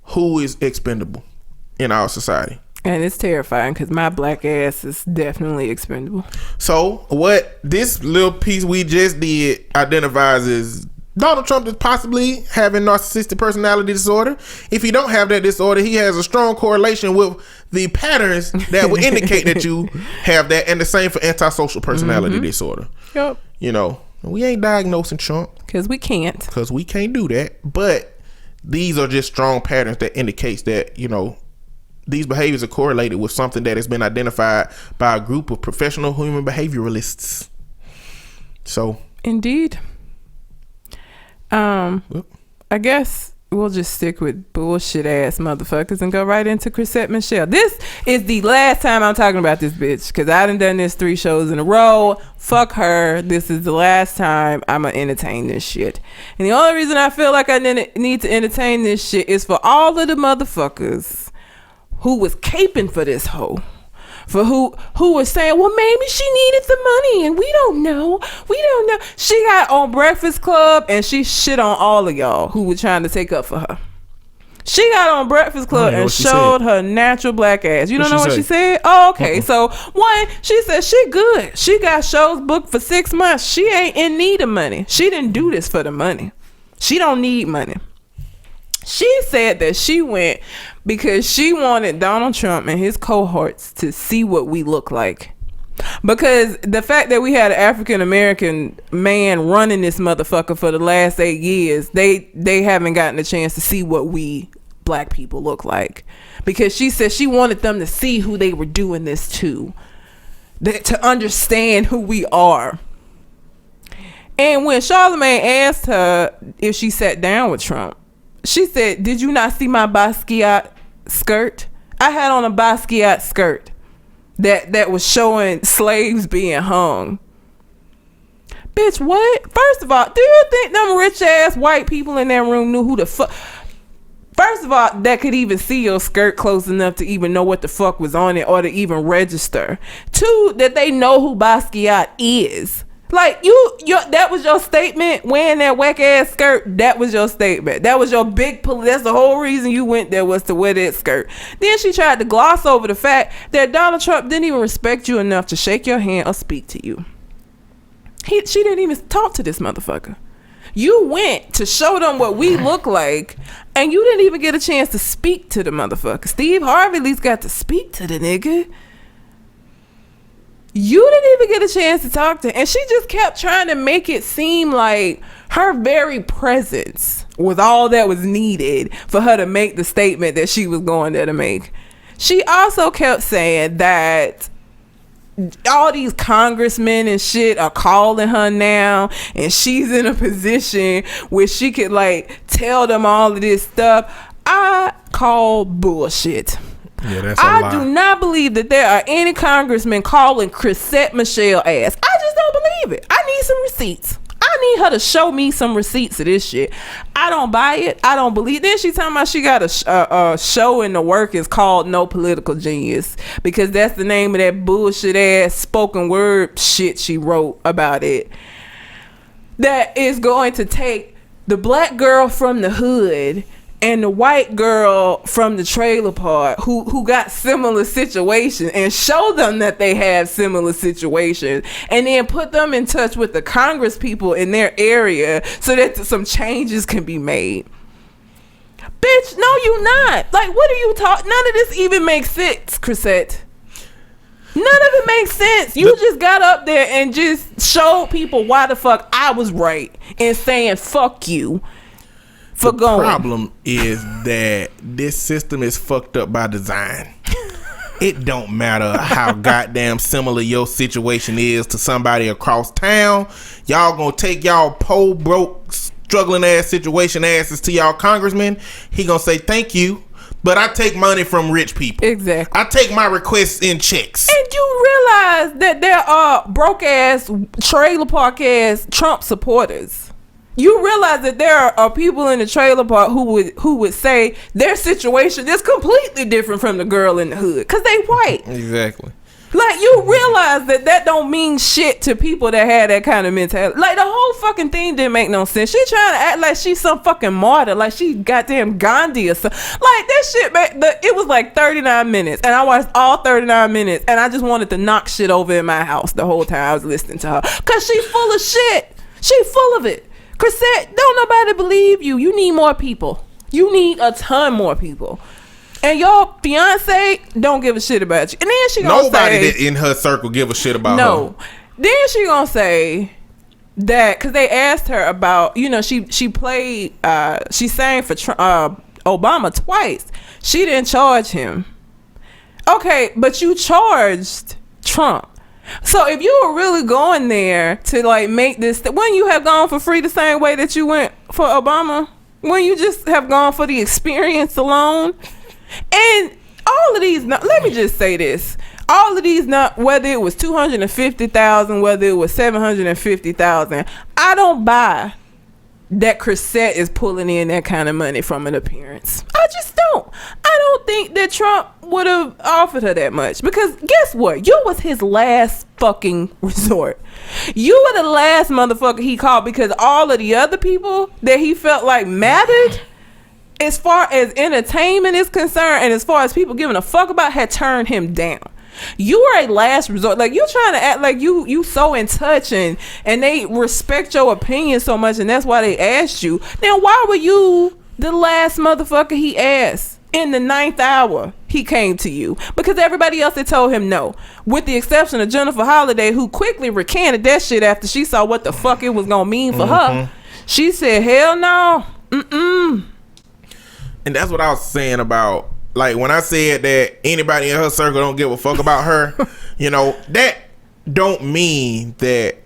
who is expendable in our society. And it's terrifying because my black ass is definitely expendable. So what this little piece we just did identifies as Donald Trump is possibly having narcissistic personality disorder. If you don't have that disorder, he has a strong correlation with the patterns that would indicate that you have that, and the same for antisocial personality disorder. Yep. You know, we ain't diagnosing Trump because we can't do that, but these are just strong patterns that indicates that, you know, these behaviors are correlated with something that has been identified by a group of professional human behavioralists. So indeed. I guess we'll just stick with bullshit ass motherfuckers and go right into Chrisette Michele. This is the last time I'm talking about this bitch because I done this 3 shows in a row. Fuck her. This is the last time I'm gonna entertain this shit. And the only reason I feel like I need to entertain this shit is for all of the motherfuckers who was caping for this hoe. For who was saying, well, maybe she needed the money and we don't know. She got on Breakfast Club and she shit on all of y'all who were trying to take up for her. She got on Breakfast Club and showed her natural black ass. You don't know what she said? Oh, okay. So, one, she said she good. She got shows booked for 6 months. She ain't in need of money. She didn't do this for the money. She don't need money. She said that she went because she wanted Donald Trump and his cohorts to see what we look like. Because the fact that we had an African-American man running this motherfucker for the last 8 years, they haven't gotten a chance to see what we black people look like. Because she said she wanted them to see who they were doing this to understand who we are. And when Charlamagne asked her if she sat down with Trump, she said, "Did you not see my Basquiat skirt? I had on a Basquiat skirt that was showing slaves being hung." Bitch, what? First of all, do you think them rich ass white people in that room knew who the fuck? First of all, that could even see your skirt close enough to even know what the fuck was on it or to even register. Two, that they know who Basquiat is. Like, that was your statement wearing that whack ass skirt. That was your statement. That was your that's the whole reason you went there, was to wear that skirt. Then she tried to gloss over the fact that Donald Trump didn't even respect you enough to shake your hand or speak to you. She didn't even talk to this motherfucker. You went to show them what we look like, and you didn't even get a chance to speak to the motherfucker. Steve Harvey at least got to speak to the nigga. You didn't even get a chance to talk to her. And she just kept trying to make it seem like her very presence was all that was needed for her to make the statement that she was going there to make. She also kept saying that all these congressmen and shit are calling her now, and she's in a position where she could like tell them all of this stuff. I call bullshit. Yeah, that's a lie. I do not believe that there are any congressmen calling Chrisette Michele ass. I just don't believe it. I need some receipts. I need her to show me some receipts of this shit. I don't buy it. I don't believe. Then she talking about she got a show in the work is called No Political Genius, because that's the name of that bullshit ass spoken word shit she wrote about it. That is going to take the black girl from the hood and the white girl from the trailer park who got similar situations and show them that they have similar situations, and then put them in touch with the Congress people in their area so that some changes can be made. Bitch, no, you not. Like, what are you talking? None of this even makes sense, Chrisette. None of it makes sense. You just got up there and just showed people why the fuck I was right in saying fuck you. The problem is that this system is fucked up by design. It don't matter how goddamn similar your situation is to somebody across town. Y'all gonna take y'all poor, broke, struggling ass situation asses to y'all congressman. He gonna say thank you, but I take money from rich people. Exactly. I take my requests in checks. And you realize that there are broke ass, trailer park ass Trump supporters. You realize that there are people in the trailer park who would say their situation is completely different from the girl in the hood because they white. Exactly. Like, you realize that don't mean shit to people that had that kind of mentality. Like, the whole fucking thing didn't make no sense. She trying to act like she's some fucking martyr, like she goddamn Gandhi or something. Like, that shit, it was like 39 minutes, and I watched all 39 minutes, and I just wanted to knock shit over in my house the whole time I was listening to her, because she full of shit. She full of it. Chrisette, don't nobody believe you. You need more people. You need a ton more people. And your fiance don't give a shit about you. And then she gonna nobody say, in her circle give a shit about her. No. Then she gonna say that because they asked her about, she played, she sang for Obama twice. She didn't charge him. Okay, but you charged Trump. So if you were really going there to like make this, wouldn't you have gone for free the same way that you went for Obama? Wouldn't you just have gone for the experience alone? And all of these, let me just say this. All of these, whether it was 250,000, whether it was 750,000, I don't buy that Chrisette is pulling in that kind of money from an appearance. I just don't. I don't think that Trump would have offered her that much, because guess what? You was his last fucking resort. You were the last motherfucker he called, because all of the other people that he felt like mattered as far as entertainment is concerned, and as far as people giving a fuck about, had turned him down. You are a last resort. Like, you trying to act like you so in touch, and they respect your opinion so much, and that's why they asked you. Then why were you the last motherfucker he asked? In the 9th hour, he came to you because everybody else had told him no, with the exception of Jennifer Holliday, who quickly recanted that shit after she saw what the fuck it was gonna mean for her. She said, hell no. And that's what I was saying about, like, when I said that anybody in her circle don't give a fuck about her, you know, that don't mean that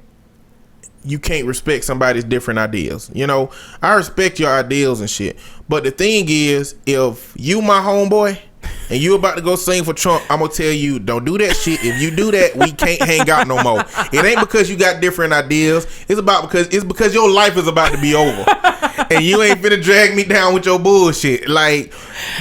you can't respect somebody's different ideas. You know, I respect your ideals and shit. But the thing is, if you my homeboy and you about to go sing for Trump, I'm gonna tell you, don't do that shit. If you do that, we can't hang out no more. It ain't because you got different ideas. It's because your life is about to be over. And you ain't finna drag me down with your bullshit. Like,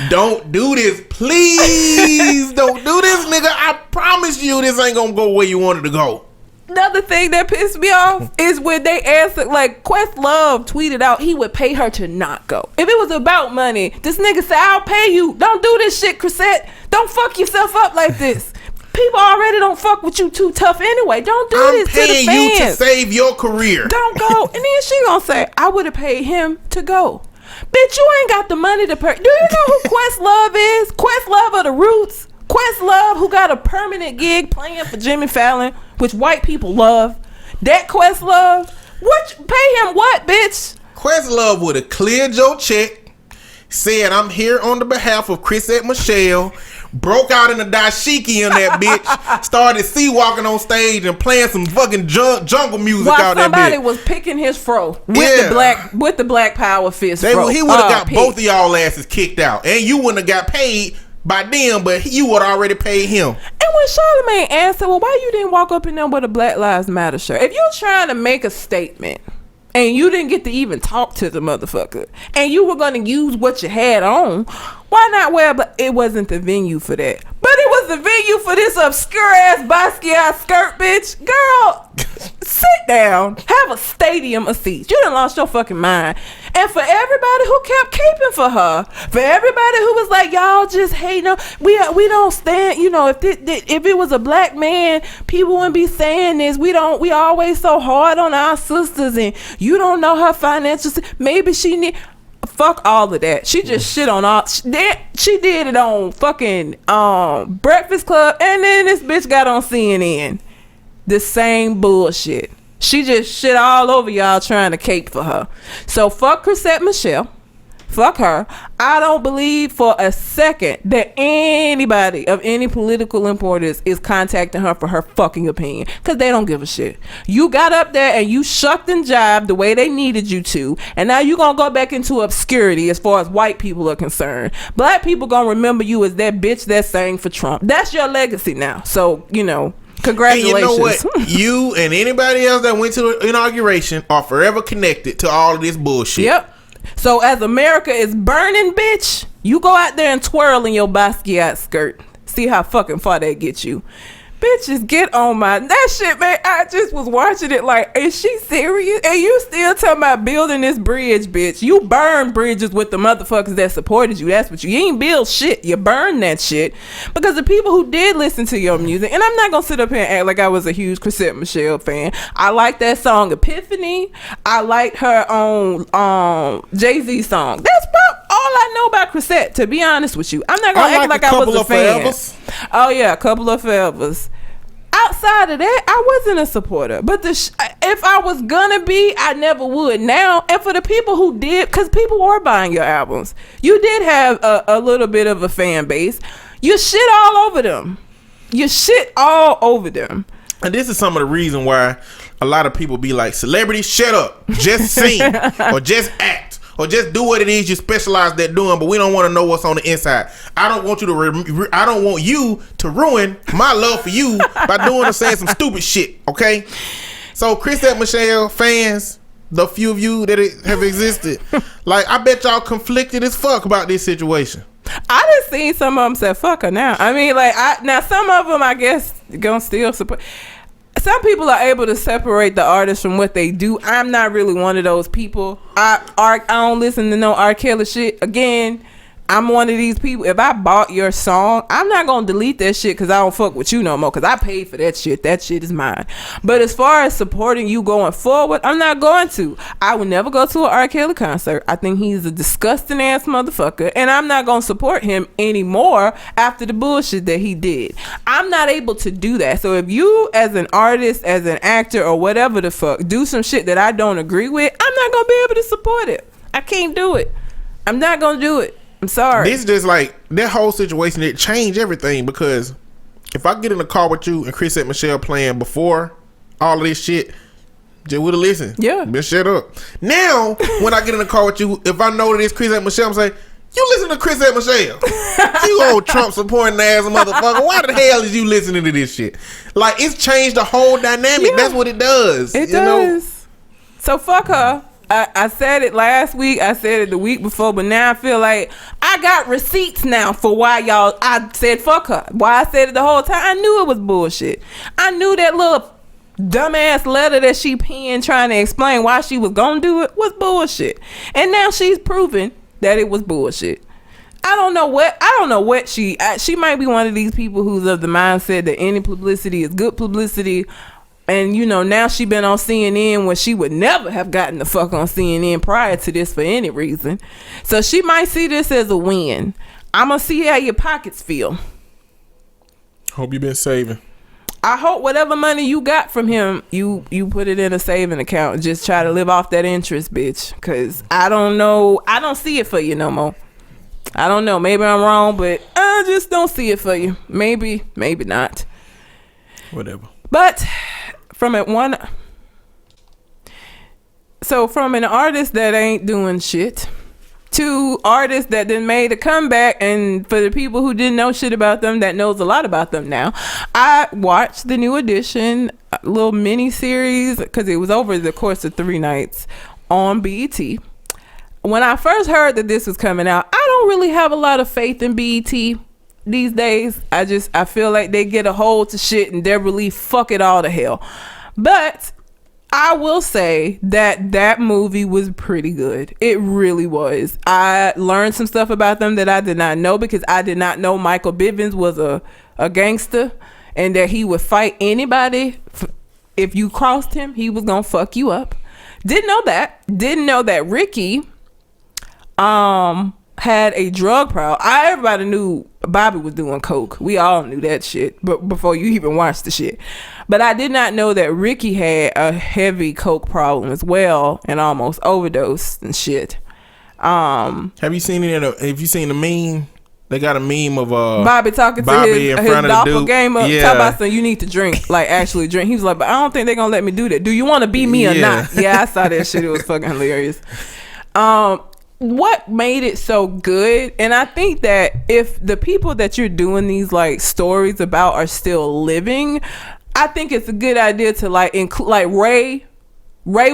don't do this. Please don't do this, nigga. I promise you this ain't gonna go where you wanted to go. Another thing that pissed me off is when they answered, like, Questlove tweeted out he would pay her to not go. If it was about money, this nigga said, I'll pay you. Don't do this shit, Chrisette. Don't fuck yourself up like this. People already don't fuck with you too tough anyway. Don't do this to the fans. I'm paying you to save your career. Don't go. And then she gonna say, I would have paid him to go. Bitch, you ain't got the money to pay. Do you know who Questlove is? Questlove of the Roots. Questlove, who got a permanent gig playing for Jimmy Fallon, which white people love. That Questlove, pay him what, bitch? Questlove would have cleared your check, said, I'm here on the behalf of Chrisette Michelle, broke out in a dashiki in that bitch, started sea-walking on stage and playing some fucking jungle music while out that bitch. Somebody was picking his fro with the black power fist fro. He would have got both of y'all asses kicked out. And you wouldn't have got paid by them, but you would already pay him. And when Charlamagne asked her, well, why you didn't walk up in there with a Black Lives Matter shirt? If you're trying to make a statement and you didn't get to even talk to the motherfucker and you were going to use what you had on, why not wear? But it wasn't the venue for that. But it was the venue for this obscure ass Basquiat skirt, bitch. Girl, sit down. Have a stadium of seats. You done lost your fucking mind. And for everybody who kept caping for her, for everybody who was like, y'all just hate no, we don't stand. You know, if it was a black man, people wouldn't be saying this. We always so hard on our sisters, and you don't know her financial. Maybe she need. Fuck all of that. She just shit on all. She did it on fucking Breakfast Club, and then this bitch got on CNN. The same bullshit. She just shit all over y'all trying to cape for her. So fuck Chrisette Michelle. Fuck her. I don't believe for a second that anybody of any political importance is contacting her for her fucking opinion, because they don't give a shit. You got up there and you shucked and jived the way they needed you to, and now you gonna go back into obscurity as far as white people are concerned. Black people gonna remember you as that bitch that sang for Trump. That's your legacy now. So, you know, congratulations. And you know what? You and anybody else that went to the inauguration are forever connected to all of this bullshit. Yep. So as America is burning, bitch, you go out there and twirl in your Basquiat skirt. See how fucking far that gets you. Bitches, get on that shit, man. I just was watching it like, is she serious? And you still talking about building this bridge, bitch. You burn bridges with the motherfuckers that supported you. That's what you ain't build shit. You burn that shit. Because the people who did listen to your music, and I'm not gonna sit up here and act like I was a huge Chrisette Michelle fan. I like that song Epiphany. I liked her on Jay-Z song. That's about all I know about Chrisette, to be honest with you. I'm not gonna act like I was a fan. Forevers. Oh yeah, a couple of forevers. Outside of that, I wasn't a supporter. But if I was gonna be, I never would now. And for the people who did, because people were buying your albums, you did have a little bit of a fan base. You shit all over them. You shit all over them. And this is some of the reason why a lot of people be like, celebrities, shut up. Just sing or just act. Or just do what it is you specialize at doing, but we don't want to know what's on the inside. I don't want you to. I don't want you to ruin my love for you by doing or saying some stupid shit. Okay. So Chrisette Michelle fans, the few of you that have existed, like I bet y'all conflicted as fuck about this situation. I done seen some of them say fuck her now. I mean, like now some of them I guess gonna still support. some people are able to separate the artist from what they do. I'm not really one of those people. I don't listen to no R. Kelly shit. Again, I'm one of these people. If I bought your song, I'm not gonna delete that shit because I don't fuck with you no more, because I paid for that shit. That shit is mine. But as far as supporting you going forward, I'm not going to. I would never go to an R. Kelly concert. I think he's a disgusting ass motherfucker, and I'm not gonna support him anymore after the bullshit that he did. I'm not able to do that. So if you, as an artist, as an actor, or whatever the fuck, do some shit that I don't agree with, I'm not gonna be able to support it. I can't do it. I'm not gonna do it. I'm sorry. This just like that whole situation. It changed everything, because if I get in the car with you and Chris and Michelle playing before all of this shit, just would have listened. Yeah. Been shut up. Now, when I get in the car with you, if I know that it's Chris and Michelle, I'm saying, you listen to Chris and Michelle. You old Trump supporting ass motherfucker. Why the hell is you listening to this shit? Like, it's changed the whole dynamic. Yeah. That's what it does. It does. So fuck her. I said it last week. I said it the week before, but now I feel like I got receipts now for why I said fuck her. Why I said it the whole time. I knew it was bullshit. I knew that little dumbass letter that she penned trying to explain why she was gonna do it was bullshit. And now she's proven that it was bullshit. I don't know what she might be one of these people who's of the mindset that any publicity is good publicity. And, you know, now she been on CNN when she would never have gotten the fuck on CNN prior to this for any reason. So she might see this as a win. I'm going to see how your pockets feel. Hope you been saving. I hope whatever money you got from him, you put it in a saving account and just try to live off that interest, bitch. Because I don't know. I don't see it for you no more. I don't know. Maybe I'm wrong, but I just don't see it for you. Maybe not. Whatever. But... from an artist that ain't doing shit to artists that then made a comeback, and for the people who didn't know shit about them that knows a lot about them now, I watched the New Edition little mini series because it was over the course of 3 nights on BET. When I first heard that this was coming out, I don't really have a lot of faith in BET these days. I feel like they get a hold to shit and they're really fuck it all to hell. But I will say that movie was pretty good. It really was. I learned some stuff about them that I did not know, because I did not know Michael Bivins was a gangster and that he would fight anybody. If you crossed him, he was gonna fuck you up. Didn't know that Ricky had a drug problem. Everybody knew Bobby was doing coke. We all knew that shit, but before you even watched the shit. But I did not know that Ricky had a heavy coke problem as well and almost overdosed and shit. Have you seen the meme? They got a meme of Bobby talking to his doppelganger. Yeah. Talk about something, you need to drink, like actually drink. He was like, but I don't think they're gonna let me do that. Do you want to be me or not? Yeah, I saw that shit. It was fucking hilarious. What made it so good, and I think that if the people that you're doing these like stories about are still living, I think it's a good idea to like include, like Ray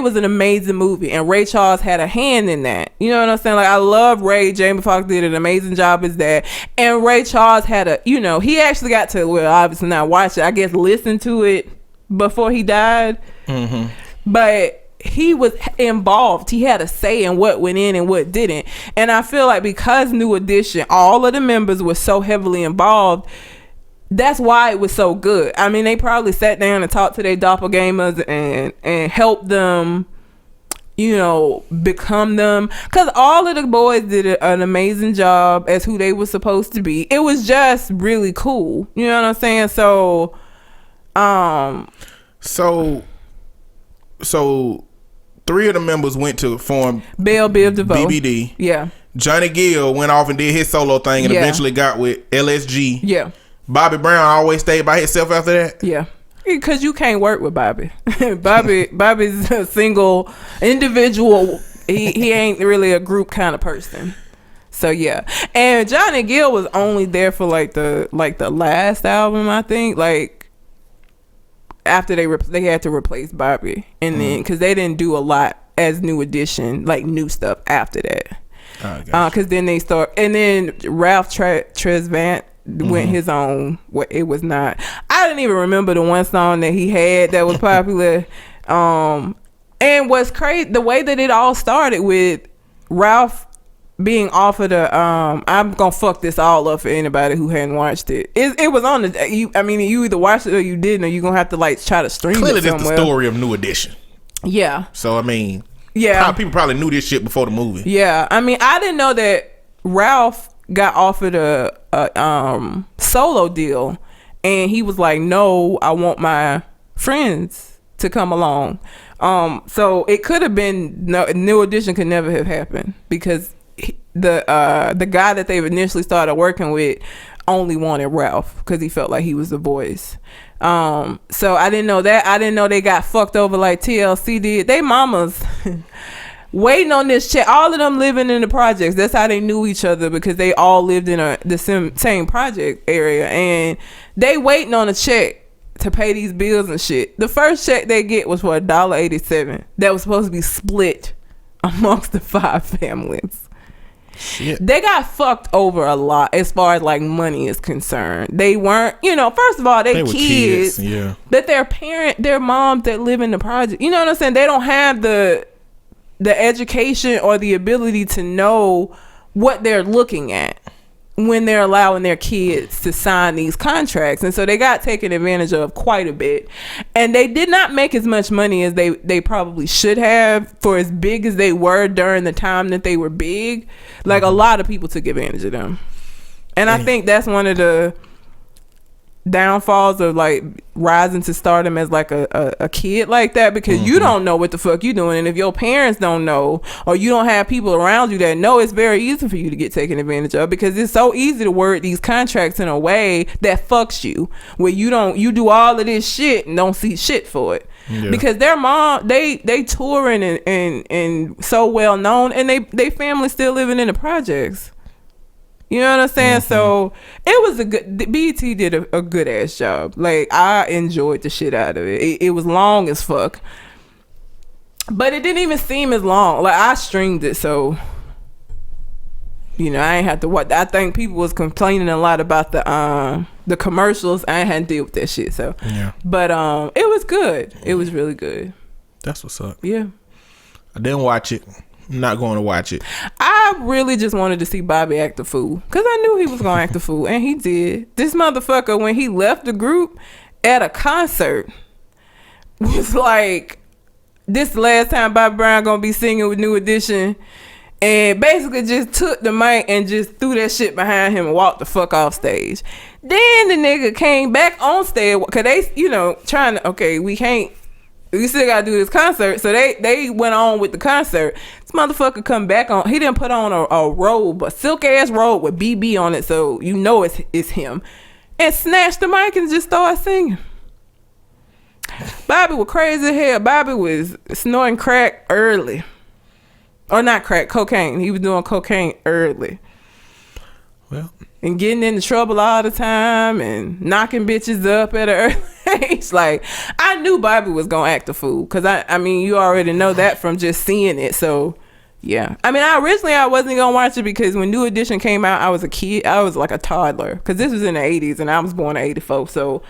was an amazing movie, and Ray Charles had a hand in that. You know what I'm saying? Like, I love Ray. Jamie Foxx did an amazing job as that, and Ray Charles had he actually got to, well, obviously not watch it, I guess listen to it before he died. Mm-hmm. But he was involved. He had a say in what went in and what didn't. And I feel like because New Edition, all of the members were so heavily involved, that's why it was so good. I mean, they probably sat down and talked to their doppelgangers and helped them, become them. Because all of the boys did an amazing job as who they were supposed to be. It was just really cool. You know what I'm saying? So 3 of the members went to form Biv DeVoe. BBD. Yeah. Johnny Gill went off and did his solo thing and eventually got with LSG. Yeah. Bobby Brown always stayed by himself after that. Yeah. Because you can't work with Bobby. Bobby's a single individual. He ain't really a group kind of person. So yeah. And Johnny Gill was only there for like the last album, I think. Like, after they had to replace Bobby, and then because they didn't do a lot as New Edition, like new stuff after that. Because then they start, and then Ralph Tresvant went his own way. It was not. I didn't even remember the one song that he had that was popular. And what's crazy, the way that it all started with Ralph being offered a I'm gonna fuck this all up for anybody who hadn't watched it. It was on the you either watched it or you didn't, or you're gonna have to like try to stream Clearly it somewhere. that's the story of New Edition. Yeah. So I mean, people probably knew this shit before the movie. Yeah. I mean, I didn't know that Ralph got offered a solo deal, and he was like, no, I want my friends to come along. So it could have been New Edition could never have happened because the guy that they've initially started working with only wanted Ralph because he felt like he was the voice. So I didn't know that. I didn't know they got fucked over like TLC did. They mamas waiting on this check. All of them living in the projects. That's how they knew each other, because they all lived in the same project area, and they waiting on a check to pay these bills and shit. The first check they get was for $1.87 that was supposed to be split amongst the 5 families. Shit. They got fucked over a lot as far as like money is concerned. They weren't, first of all, they were kids, yeah. But their moms that live in the project, you know what I'm saying? They don't have the education or the ability to know what they're looking at when they're allowing their kids to sign these contracts. And so they got taken advantage of quite a bit, and they did not make as much money as they probably should have for as big as they were during the time that they were big. Like, a lot of people took advantage of them, and I think that's one of the downfalls of like rising to stardom as like a kid like that, because you don't know what the fuck you doing, and if your parents don't know or you don't have people around you that know, it's very easy for you to get taken advantage of, because it's so easy to word these contracts in a way that fucks you, where you do all of this shit and don't see shit for it. Yeah. Because their mom, they touring and so well known, and they family still living in the projects. You know what I'm saying? So it was BET did a good ass job. Like, I enjoyed the shit out of it. It was long as fuck, but it didn't even seem as long. Like, I streamed it, so I ain't have to watch. I think people was complaining a lot about the commercials. I ain't had to deal with that shit. So yeah, but it was good. It was really good. That's what's up. Yeah, I didn't watch it. I'm not going to watch it. I really just wanted to see Bobby act a fool, because I knew he was going to act a fool, and he did. This motherfucker, when he left the group at a concert, was like, this the last time Bobby Brown going to be singing with New Edition, and basically just took the mic and just threw that shit behind him and walked the fuck off stage. Then the nigga came back on stage, because they, trying to, okay, we still gotta do this concert. So they went on with the concert. This motherfucker come back on. He didn't put on a robe, a silk ass robe with BB on it, so it's him. And snatched the mic and just started singing. Bobby was crazy as hell. Bobby was snorting crack early. Or not crack, cocaine. He was doing cocaine early. Well, and getting into trouble all the time and knocking bitches up at an early age. Like, I knew Bobby was gonna act a fool, because I mean, you already know that from just seeing it. So yeah, I mean, I wasn't gonna watch it, because when New Edition came out, I was a kid. I was like a toddler, because this was in the 80s and I was born in 84. So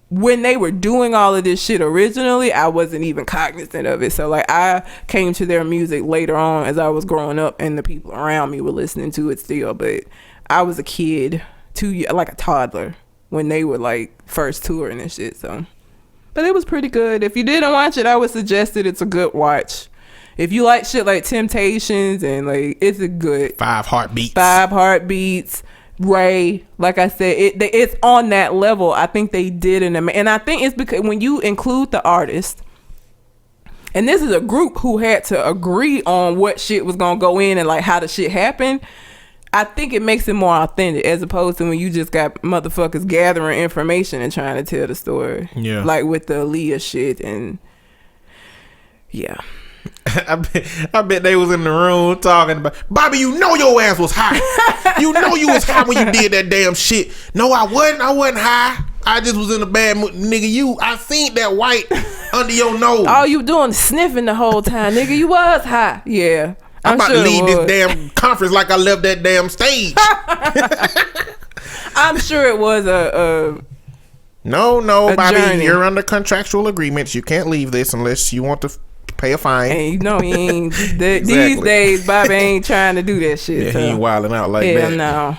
when they were doing all of this shit originally, I wasn't even cognizant of it. So like, I came to their music later on as I was growing up, and the people around me were listening to it still. But I was a kid, like a toddler, when they were like first touring and shit. So, but it was pretty good. If you didn't watch it, I would suggest it. It's a good watch. If you like shit like Temptations, and like, it's a good 5 Heartbeats. 5 Heartbeats. Ray, like I said, it's on that level. I think they did and I think it's because when you include the artist, and this is a group who had to agree on what shit was gonna go in and like how the shit happened, I think it makes it more authentic, as opposed to when you just got motherfuckers gathering information and trying to tell the story. Yeah, like with the Aaliyah shit. And yeah, I bet they was in the room talking about, Bobby, you know your ass was high. You know you was high when you did that damn shit. No, I wasn't high. I just was in a bad mood. Nigga, I seen that white under your nose. All you doing is sniffing the whole time. Nigga, you was high. Yeah. I'm about to leave this damn conference like I left that damn stage. I'm sure it was a No, Bobby, journey. you're under contractual agreements. You can't leave this unless you want to pay a fine. and you know he ain't Exactly. these days. Bobby ain't trying to do that shit. Yeah, so. he ain't wilding out like Yeah, that. no.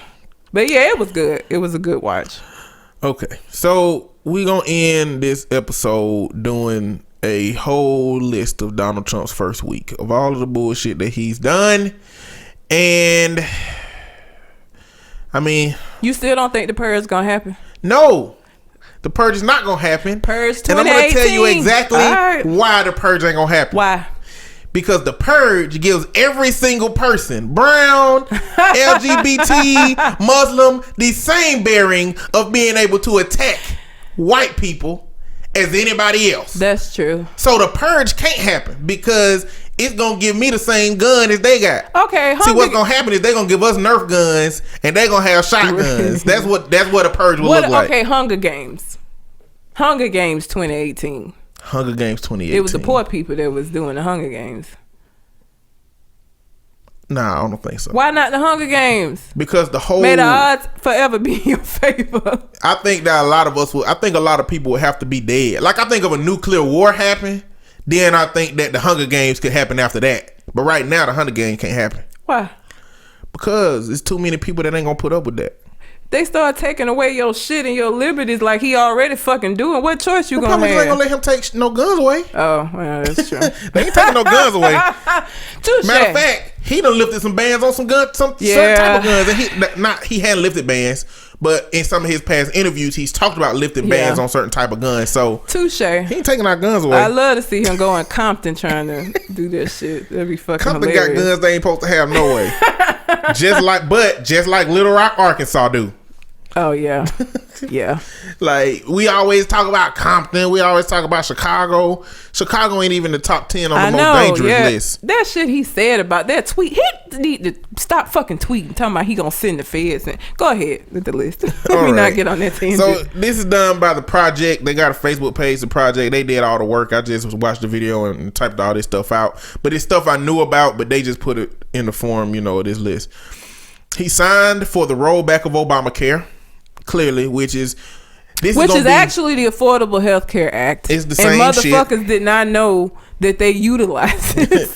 But yeah, it was good. It was a good watch. Okay, so we gonna end this episode doing a whole list of Donald Trump's first week of all of the bullshit that he's done. And I mean, You still don't think the purge is gonna happen? no, the purge is not gonna happen. Purge 2018. And I'm gonna tell you exactly All right. why the purge ain't gonna happen. Why? Because the purge gives every single person, brown, LGBT, Muslim, the same bearing of being able to attack white people as anybody else. That's true. So the purge can't happen because it's gonna give me the same gun as they got. Okay. See, what's gonna happen is they're gonna give us Nerf guns and they're gonna have shotguns. That's what a purge will look like. Okay, Hunger Games. Hunger Games 2018. Hunger Games 2018. It was the poor people that was doing the Hunger Games. Nah, I don't think so. Why not the Hunger Games? Because the whole May the odds forever be in your favor. I think that a lot of us will. I think a lot of people would have to be dead. Like, I think if a nuclear war happened, then I think that the Hunger Games could happen after that. But right now, the Hunger Games can't happen Why? because there's too many people that ain't gonna put up with that. They start taking away your shit and your liberties like he already fucking doing. What choice you The gonna public ain't have? gonna let him take no guns away. Oh, well, that's true. They ain't taking no guns away. Touche. Matter of fact, he done lifted some bans on some guns, some certain Yeah. type of guns. And he hadn't lifted bans, but in some of his past interviews, he's talked about lifting bans Yeah. on certain type of guns. So Touche. he ain't taking our guns away. I love to see him go in Compton trying to do that shit. That'd be fucking Compton hilarious. got guns they ain't supposed to have no way. just like Little Rock, Arkansas do. Oh yeah, yeah. Like, we always talk about Compton, we always talk about Chicago. Chicago ain't even the top 10 on the most dangerous list. That shit he said about that tweet, he need to stop fucking tweeting, talking about he gonna send the feds. And go ahead with the list. Let me not get on that tangent. So this is done by the Project. They got a Facebook page, the Project. They did all the work. I just watched the video and typed all this stuff out. But it's stuff I knew about, but they just put it in the form, of this list. He signed for the rollback of Obamacare, clearly, which is actually the Affordable Health Care Act. It's the same and shit. motherfuckers did not know that they utilized it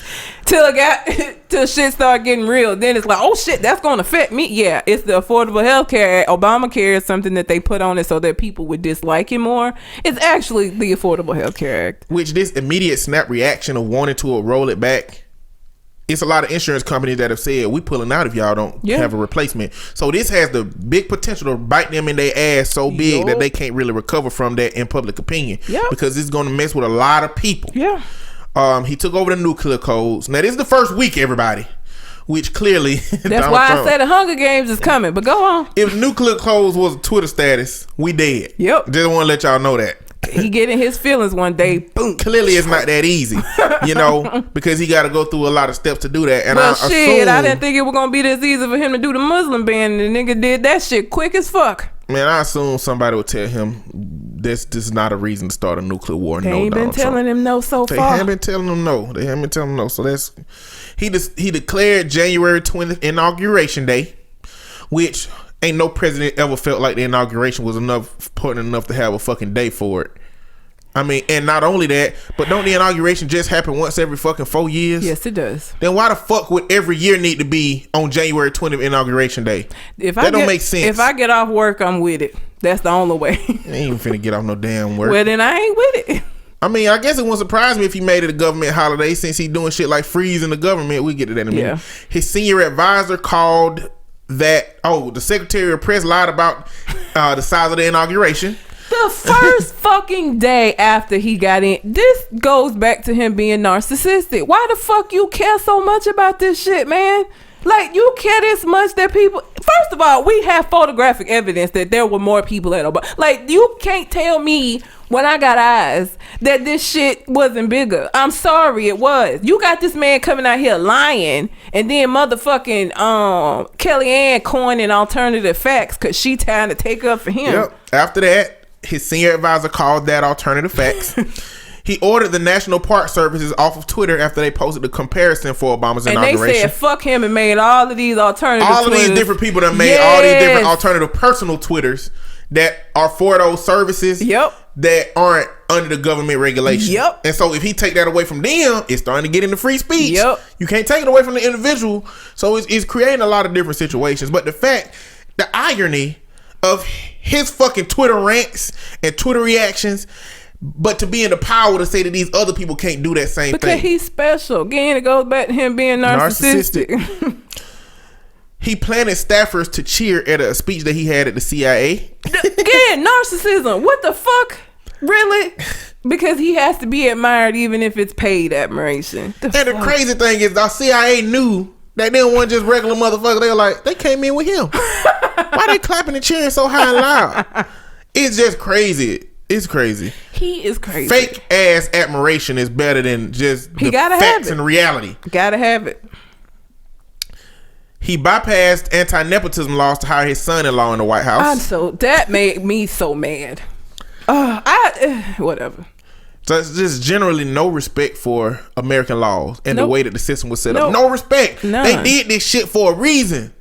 till shit started getting real. Then it's like, oh shit, that's gonna affect me. Yeah, it's the Affordable Health Care Act. Obamacare is something that they put on it so that people would dislike it more. It's actually the Affordable Health Care Act. Which this immediate snap reaction of wanting to roll it back, it's a lot of insurance companies that have said, we pulling out if y'all don't have a replacement. So this has the big potential to bite them in their ass so big that they can't really recover from that in public opinion. Because it's going to mess with a lot of people. He took over the nuclear codes. Now, this is the first week, everybody. Which clearly... That's why I said the Hunger Games is coming. But go on. If nuclear codes was a Twitter status, we dead. Yep. Just want to let y'all know that. He get in his feelings one day, boom. Clearly it's not that easy, because he got to go through a lot of steps to do that. And I didn't think it was gonna be this easy for him to do the Muslim ban, and the nigga did that shit quick as fuck. Man, I assume somebody would tell him this is not a reason to start a nuclear war. They ain't been telling him no so far. They haven't been telling him no. So that's he declared January 20th inauguration day, which ain't no president ever felt like the inauguration was important enough to have a fucking day for it. I mean, and not only that, but don't the inauguration just happen once every fucking 4 years? Yes, it does. Then why the fuck would every year need to be on January 20th inauguration day? That don't make sense. If I get off work, I'm with it. That's the only way. I ain't even finna get off no damn work. Well, then I ain't with it. I mean, I guess it wouldn't surprise me if he made it a government holiday since he's doing shit like freezing the government. We get to that in a minute. His senior advisor called that, the Secretary of Press lied about the size of the inauguration. The first fucking day after he got in, this goes back to him being narcissistic. Why the fuck you care so much about this shit, man? Like, you care this much that people... First of all, we have photographic evidence that there were more people at Obama. Like, you can't tell me when I got eyes that this shit wasn't bigger. I'm sorry, it was. You got this man coming out here lying, and then motherfucking Kellyanne coining alternative facts because she trying to take up for him. Yep. After that, his senior advisor called that alternative facts. He ordered the National Park Services off of Twitter after they posted the comparison for Obama's inauguration. And they said, fuck him, and made all of these alternative all of Twitters. these different people that made all these different alternative personal Twitters that are for those services that aren't under the government regulation. And so if he take that away from them, it's starting to get into free speech. You can't take it away from the individual. So it's creating a lot of different situations. But the irony of his fucking Twitter rants and Twitter reactions, but to be in the power to say that these other people can't do that same thing. Because he's special. Again, it goes back to him being narcissistic. He planted staffers to cheer at a speech that he had at the CIA. Again, narcissism. What the fuck? Really? Because he has to be admired even if it's paid admiration. The crazy thing is the CIA knew that they didn't want just regular motherfuckers. They were like, they came in with him. Why they clapping and cheering so high and loud? It's just crazy. It's crazy. He is crazy. Fake ass admiration is better than just the facts and reality. Gotta have it. He bypassed anti-nepotism laws to hire his son-in-law in the White House. That made me so mad. Whatever. So it's just generally no respect for American laws and the way that the system was set up. No respect. None. They did this shit for a reason.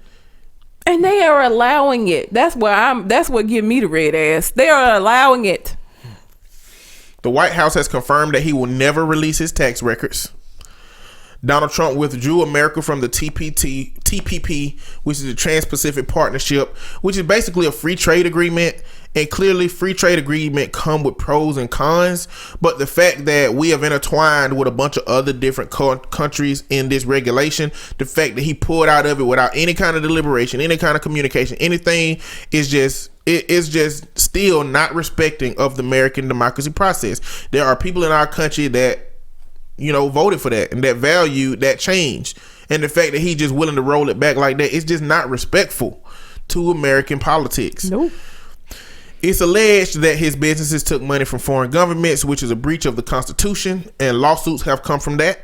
And they are allowing it. That's what give me the red ass. They are allowing it. The White House has confirmed that he will never release his tax records. Donald Trump withdrew America from the TPP, which is the Trans-Pacific Partnership, which is basically a free trade agreement. And clearly, free trade agreement come with pros and cons. But the fact that we have intertwined with a bunch of other different countries in this regulation, the fact that he pulled out of it without any kind of deliberation, any kind of communication, anything, is just still not respecting of the American democracy process. There are people in our country that voted for that and that value that change, and the fact that he's just willing to roll it back like that, it's just not respectful to American politics. Nope. It's alleged that his businesses took money from foreign governments, which is a breach of the Constitution, and lawsuits have come from that.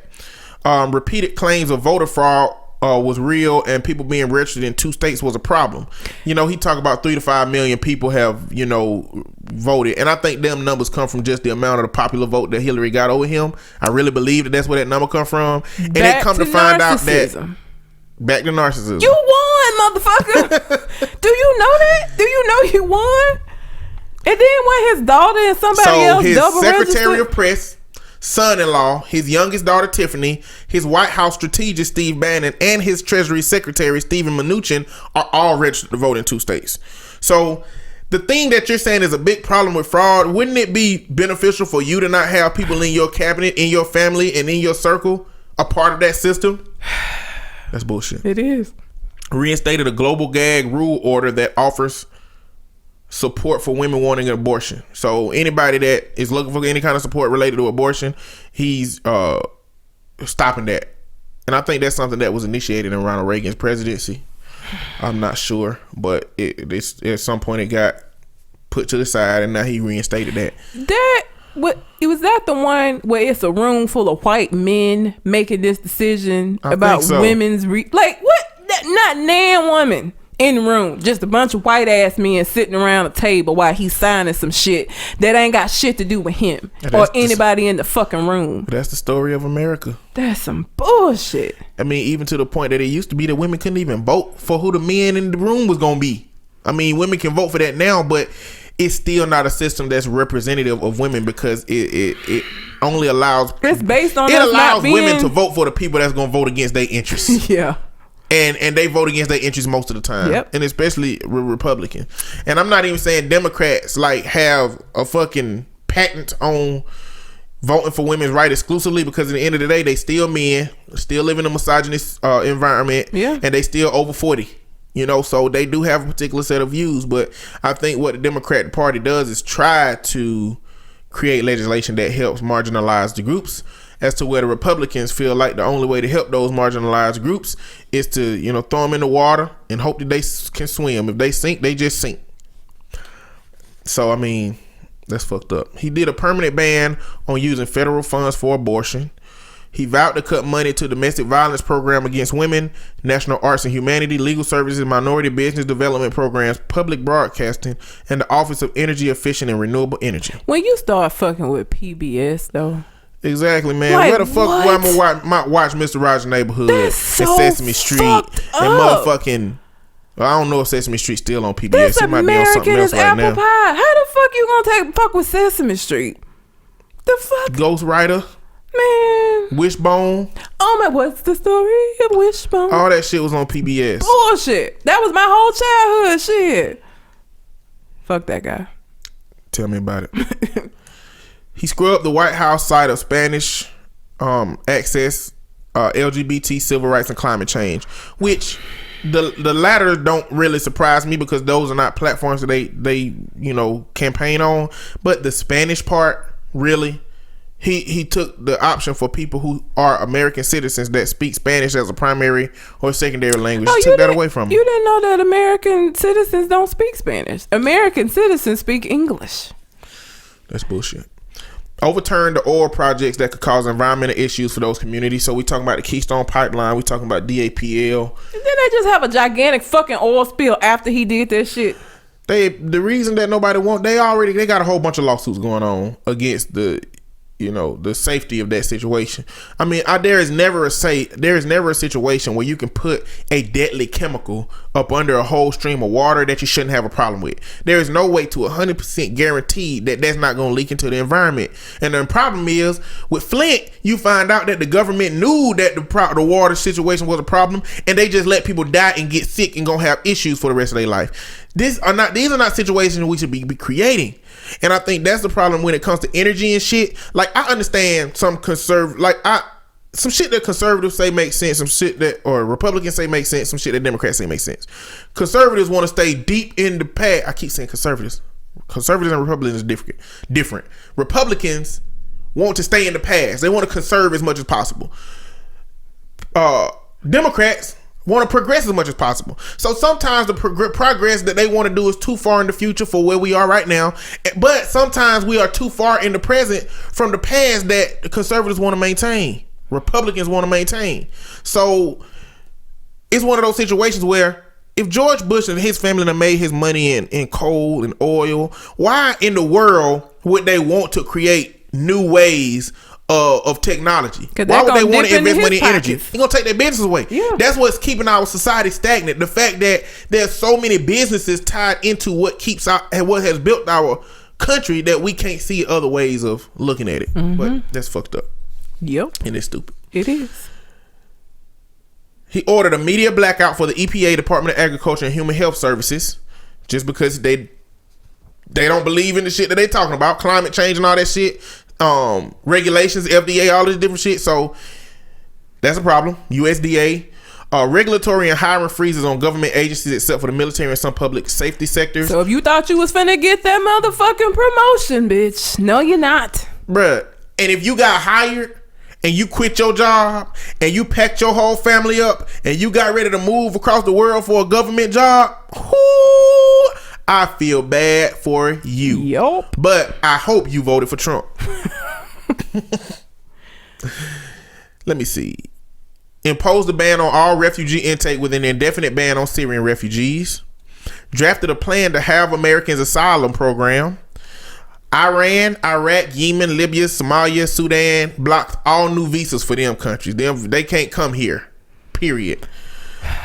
Repeated claims of voter fraud was real, and people being registered in 2 states was a problem. He talked about 3 to 5 million people have voted, and I think them numbers come from just the amount of the popular vote that Hillary got over him. I really believe that that's where that number come from, and they come to find out that back to narcissism. You won, motherfucker. Do you know that? Do you know you won? And then when his daughter and somebody else double registered, his Secretary of Press, son-in-law, his youngest daughter Tiffany, his White House strategist Steve Bannon, and his Treasury Secretary Steven Mnuchin are all registered to vote in 2 states. So the thing that you're saying is a big problem with fraud, wouldn't it be beneficial for you to not have people in your cabinet, in your family, and in your circle a part of that system? That's bullshit. It is. Reinstated a global gag rule order that offers support for women wanting an abortion. So anybody that is looking for any kind of support related to abortion, he's stopping that. And I think that's something that was initiated in Ronald Reagan's presidency. I'm not sure, but it's at some point it got put to the side, and now he reinstated that. Was that the one where it's a room full of white men making this decision about women's what? Not nan woman in the room, just a bunch of white ass men sitting around a table while he's signing some shit that ain't got shit to do with him or anybody in the fucking room. That's the story of America. That's some bullshit. I mean, even to the point that it used to be that women couldn't even vote for who the men in the room was gonna be. I mean, women can vote for that now, but it's still not a system that's representative of women, because it only allows women to vote for the people that's gonna vote against their interests. Yeah. And they vote against their interests most of the time. And especially Republican. And I'm not even saying Democrats have a fucking patent on voting for women's rights exclusively, because at the end of the day, they still men, still live in a misogynist environment, and they still over 40. So they do have a particular set of views. But I think what the Democratic Party does is try to create legislation that helps marginalize the groups, as to where the Republicans feel like the only way to help those marginalized groups is to, throw them in the water and hope that they can swim. If they sink, they just sink. So, I mean, that's fucked up. He did a permanent ban on using federal funds for abortion. He vowed to cut money to domestic violence program against women, national arts and humanity, legal services, minority business development programs, public broadcasting, and the Office of Energy Efficient and Renewable Energy. When you start fucking with PBS, though. Exactly, man. Like, where the fuck what? am I watch Mr. Rogers' Neighborhood and so Sesame Street and up. motherfucking... Well, I don't know if Sesame Street's still on PBS. This It might be on something American else is right apple now. pie. How the fuck you gonna fuck with Sesame Street? The fuck? Ghost Rider, Man. Wishbone, Oh my, what's the story of Wishbone? all that shit was on PBS. Bullshit. That was my whole childhood shit. Fuck that guy. Tell me about it. He scrubbed the White House site of Spanish access, LGBT, civil rights, and climate change, which the latter don't really surprise me because those are not platforms that they campaign on. But the Spanish part, really, he took the option for people who are American citizens that speak Spanish as a primary or secondary language. Took that away from them. You didn't know that American citizens don't speak Spanish. American citizens speak English. That's bullshit. Overturned the oil projects that could cause environmental issues for those communities. So we talking about the Keystone Pipeline. We talking about DAPL. And then they just have a gigantic fucking oil spill after he did that shit. The reason that nobody they got a whole bunch of lawsuits going on against the safety of that situation. I mean, there is never a situation where you can put a deadly chemical up under a whole stream of water that you shouldn't have a problem with. There is no way to 100% guarantee that that's not going to leak into the environment. And the problem is with Flint, you find out that the government knew that the water situation was a problem, and they just let people die and get sick and gonna have issues for the rest of their life. These are not situations we should be creating. And I think that's the problem when it comes to energy and shit. Like, I understand some some shit that conservatives say makes sense, some shit that or Republicans say makes sense, some shit that Democrats say makes sense. Conservatives want to stay deep in the past. I keep saying conservatives. Conservatives and Republicans is different. Republicans want to stay in the past. They want to conserve as much as possible. Democrats want to progress as much as possible. So sometimes the progress that they want to do is too far in the future for where we are right now. But sometimes we are too far in the present from the past that the conservatives want to maintain. Republicans want to maintain. So it's one of those situations where if George Bush and his family have made his money in coal and oil, why in the world would they want to create new ways of technology? Why would they want to invest money in energy? They're gonna take their business away. Yeah. That's what's keeping our society stagnant. The fact that there's so many businesses tied into what has built our country that we can't see other ways of looking at it. Mm-hmm. But that's fucked up. Yep. And it's stupid. It is. He ordered a media blackout for the EPA, Department of Agriculture and Human Health Services, just because they don't believe in the shit that they talking about, climate change and all that shit. Regulations, FDA, all this different shit. So that's a problem. USDA, regulatory and hiring freezes on government agencies except for the military and some public safety sectors. So if you thought you was finna get that motherfucking promotion, bitch, no you're not, bruh. And if you got hired and you quit your job and you packed your whole family up and you got ready to move across the world for a government job, I feel bad for you. Yup. But I hope you voted for Trump. Let me see. Imposed a ban on all refugee intake with an indefinite ban on Syrian refugees. Drafted a plan to have Americans' asylum program. Iran, Iraq, Yemen, Libya, Somalia, Sudan blocked all new visas for them countries. They can't come here. Period.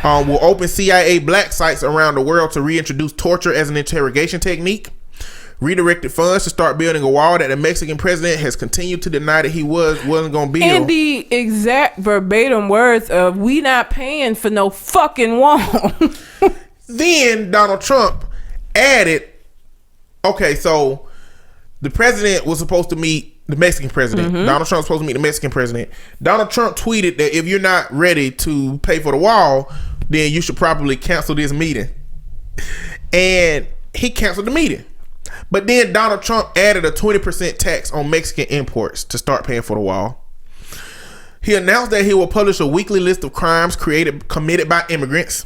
Will open CIA black sites around the world to reintroduce torture as an interrogation technique. Redirected funds to start building a wall that the Mexican president has continued to deny that he wasn't going to build. And the exact verbatim words of, "We not paying for no fucking wall." Then Donald Trump added, okay, so the president was supposed to meet the Mexican president. Mm-hmm. Donald Trump was supposed to meet the Mexican president. Donald Trump tweeted that if you're not ready to pay for the wall, then you should probably cancel this meeting. And he canceled the meeting. But then Donald Trump added a 20% tax on Mexican imports to start paying for the wall. He announced that he will publish a weekly list of crimes committed by immigrants.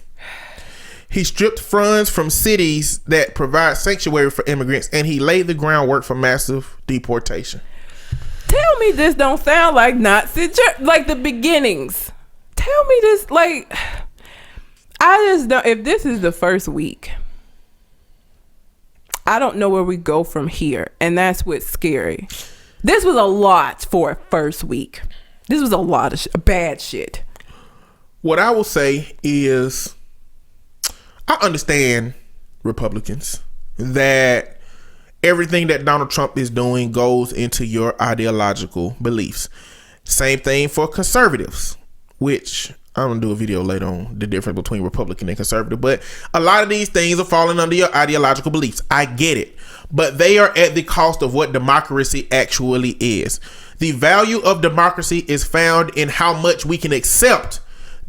He stripped funds from cities that provide sanctuary for immigrants, and he laid the groundwork for massive deportation. Tell me this don't sound like Nazi, like the beginnings. Tell me this, like, I just don't. If this is the first week, I don't know where we go from here, and that's what's scary. This was a lot for a first week. This was a lot of bad shit. What I will say is, I understand Republicans that everything that Donald Trump is doing goes into your ideological beliefs. Same thing for conservatives, which I'm going to do a video later on the difference between Republican and conservative. But a lot of these things are falling under your ideological beliefs. I get it. But they are at the cost of what democracy actually is. The value of democracy is found in how much we can accept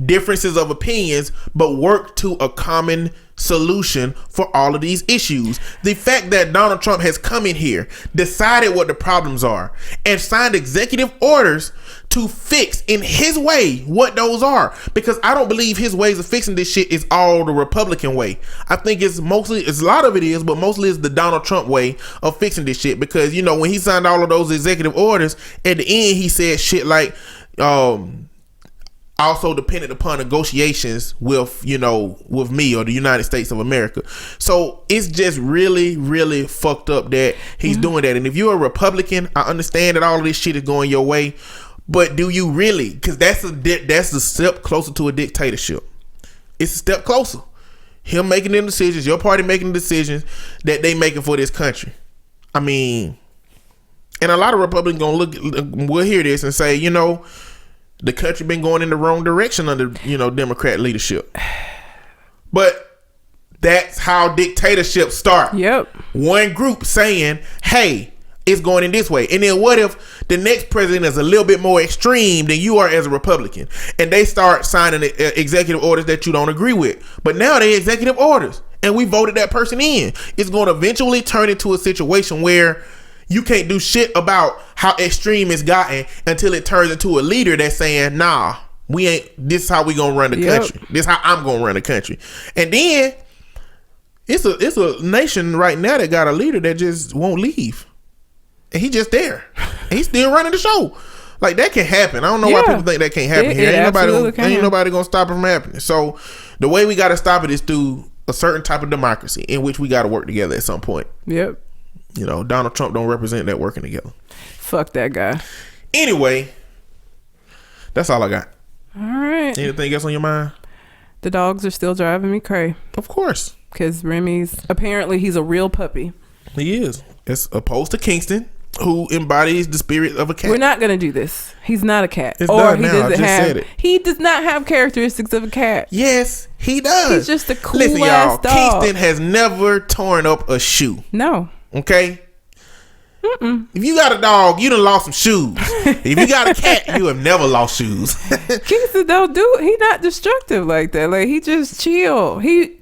differences of opinions, but work to a common solution for all of these issues. The fact that Donald Trump has come in here, decided what the problems are, and signed executive orders to fix in his way what those are, because I don't believe his ways of fixing this shit is all the Republican way. I think it's a lot of it is, but mostly it's the Donald Trump way of fixing this shit, because you know when he signed all of those executive orders, at the end he said shit like also dependent upon negotiations with, you know, with me or the United States of America. So it's just really, really fucked up that he's doing that. And if you're a Republican, I understand that all of this shit is going your way, but do you really? Because that's a step closer to a dictatorship. It's a step closer. Him making them decisions, your party making decisions that they making for this country. I mean, and a lot of Republicans will hear this and say, you know, the country been going in the wrong direction under, you know, Democrat leadership. But that's how dictatorships start. Yep. One group saying, hey, it's going in this way. And then what if the next president is a little bit more extreme than you are as a Republican? And they start signing executive orders that you don't agree with. But now they're executive orders. And we voted that person in. It's going to eventually turn into a situation where you can't do shit about how extreme it's gotten until it turns into a leader that's saying, nah, we ain't, this is how we gonna run the country. This is how I'm gonna run the country. And then it's a nation right now that got a leader that just won't leave. And he just there. And he's still running the show. Like, that can happen. I don't know why people think that can't happen here. Ain't nobody gonna stop it from happening. So the way we gotta stop it is through a certain type of democracy in which we gotta work together at some point. Yep. You know, Donald Trump don't represent that working together. Fuck that guy. Anyway, that's all I got. All right. Anything else on your mind? The dogs are still driving me crazy. Of course. Because apparently he's a real puppy. He is. As opposed to Kingston, who embodies the spirit of a cat. We're not going to do this. He's not a cat. It's done now. I just said it. He does not have characteristics of a cat. Yes, he does. He's just a cool Listen, ass y'all, dog. Kingston has never torn up a shoe. No. Okay? If you got a dog, you done lost some shoes. If you got a cat, you have never lost shoes. Kingston he not destructive like that. Like, he just chill. If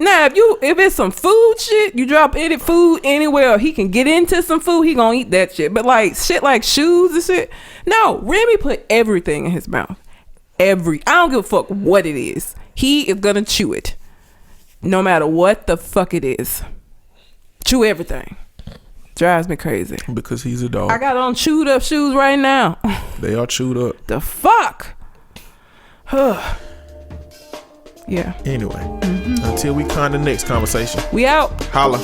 it's some food shit, you drop any food anywhere, he can get into some food, he gonna eat that shit. But like shit like shoes and shit, no. Remy put everything in his mouth. I don't give a fuck what it is. He is gonna chew it. No matter what the fuck it is. Chew everything. Drives me crazy. Because he's a dog. I got on chewed up shoes right now. They are chewed up. The fuck? Yeah. Anyway, until we con the next conversation. We out. Holla.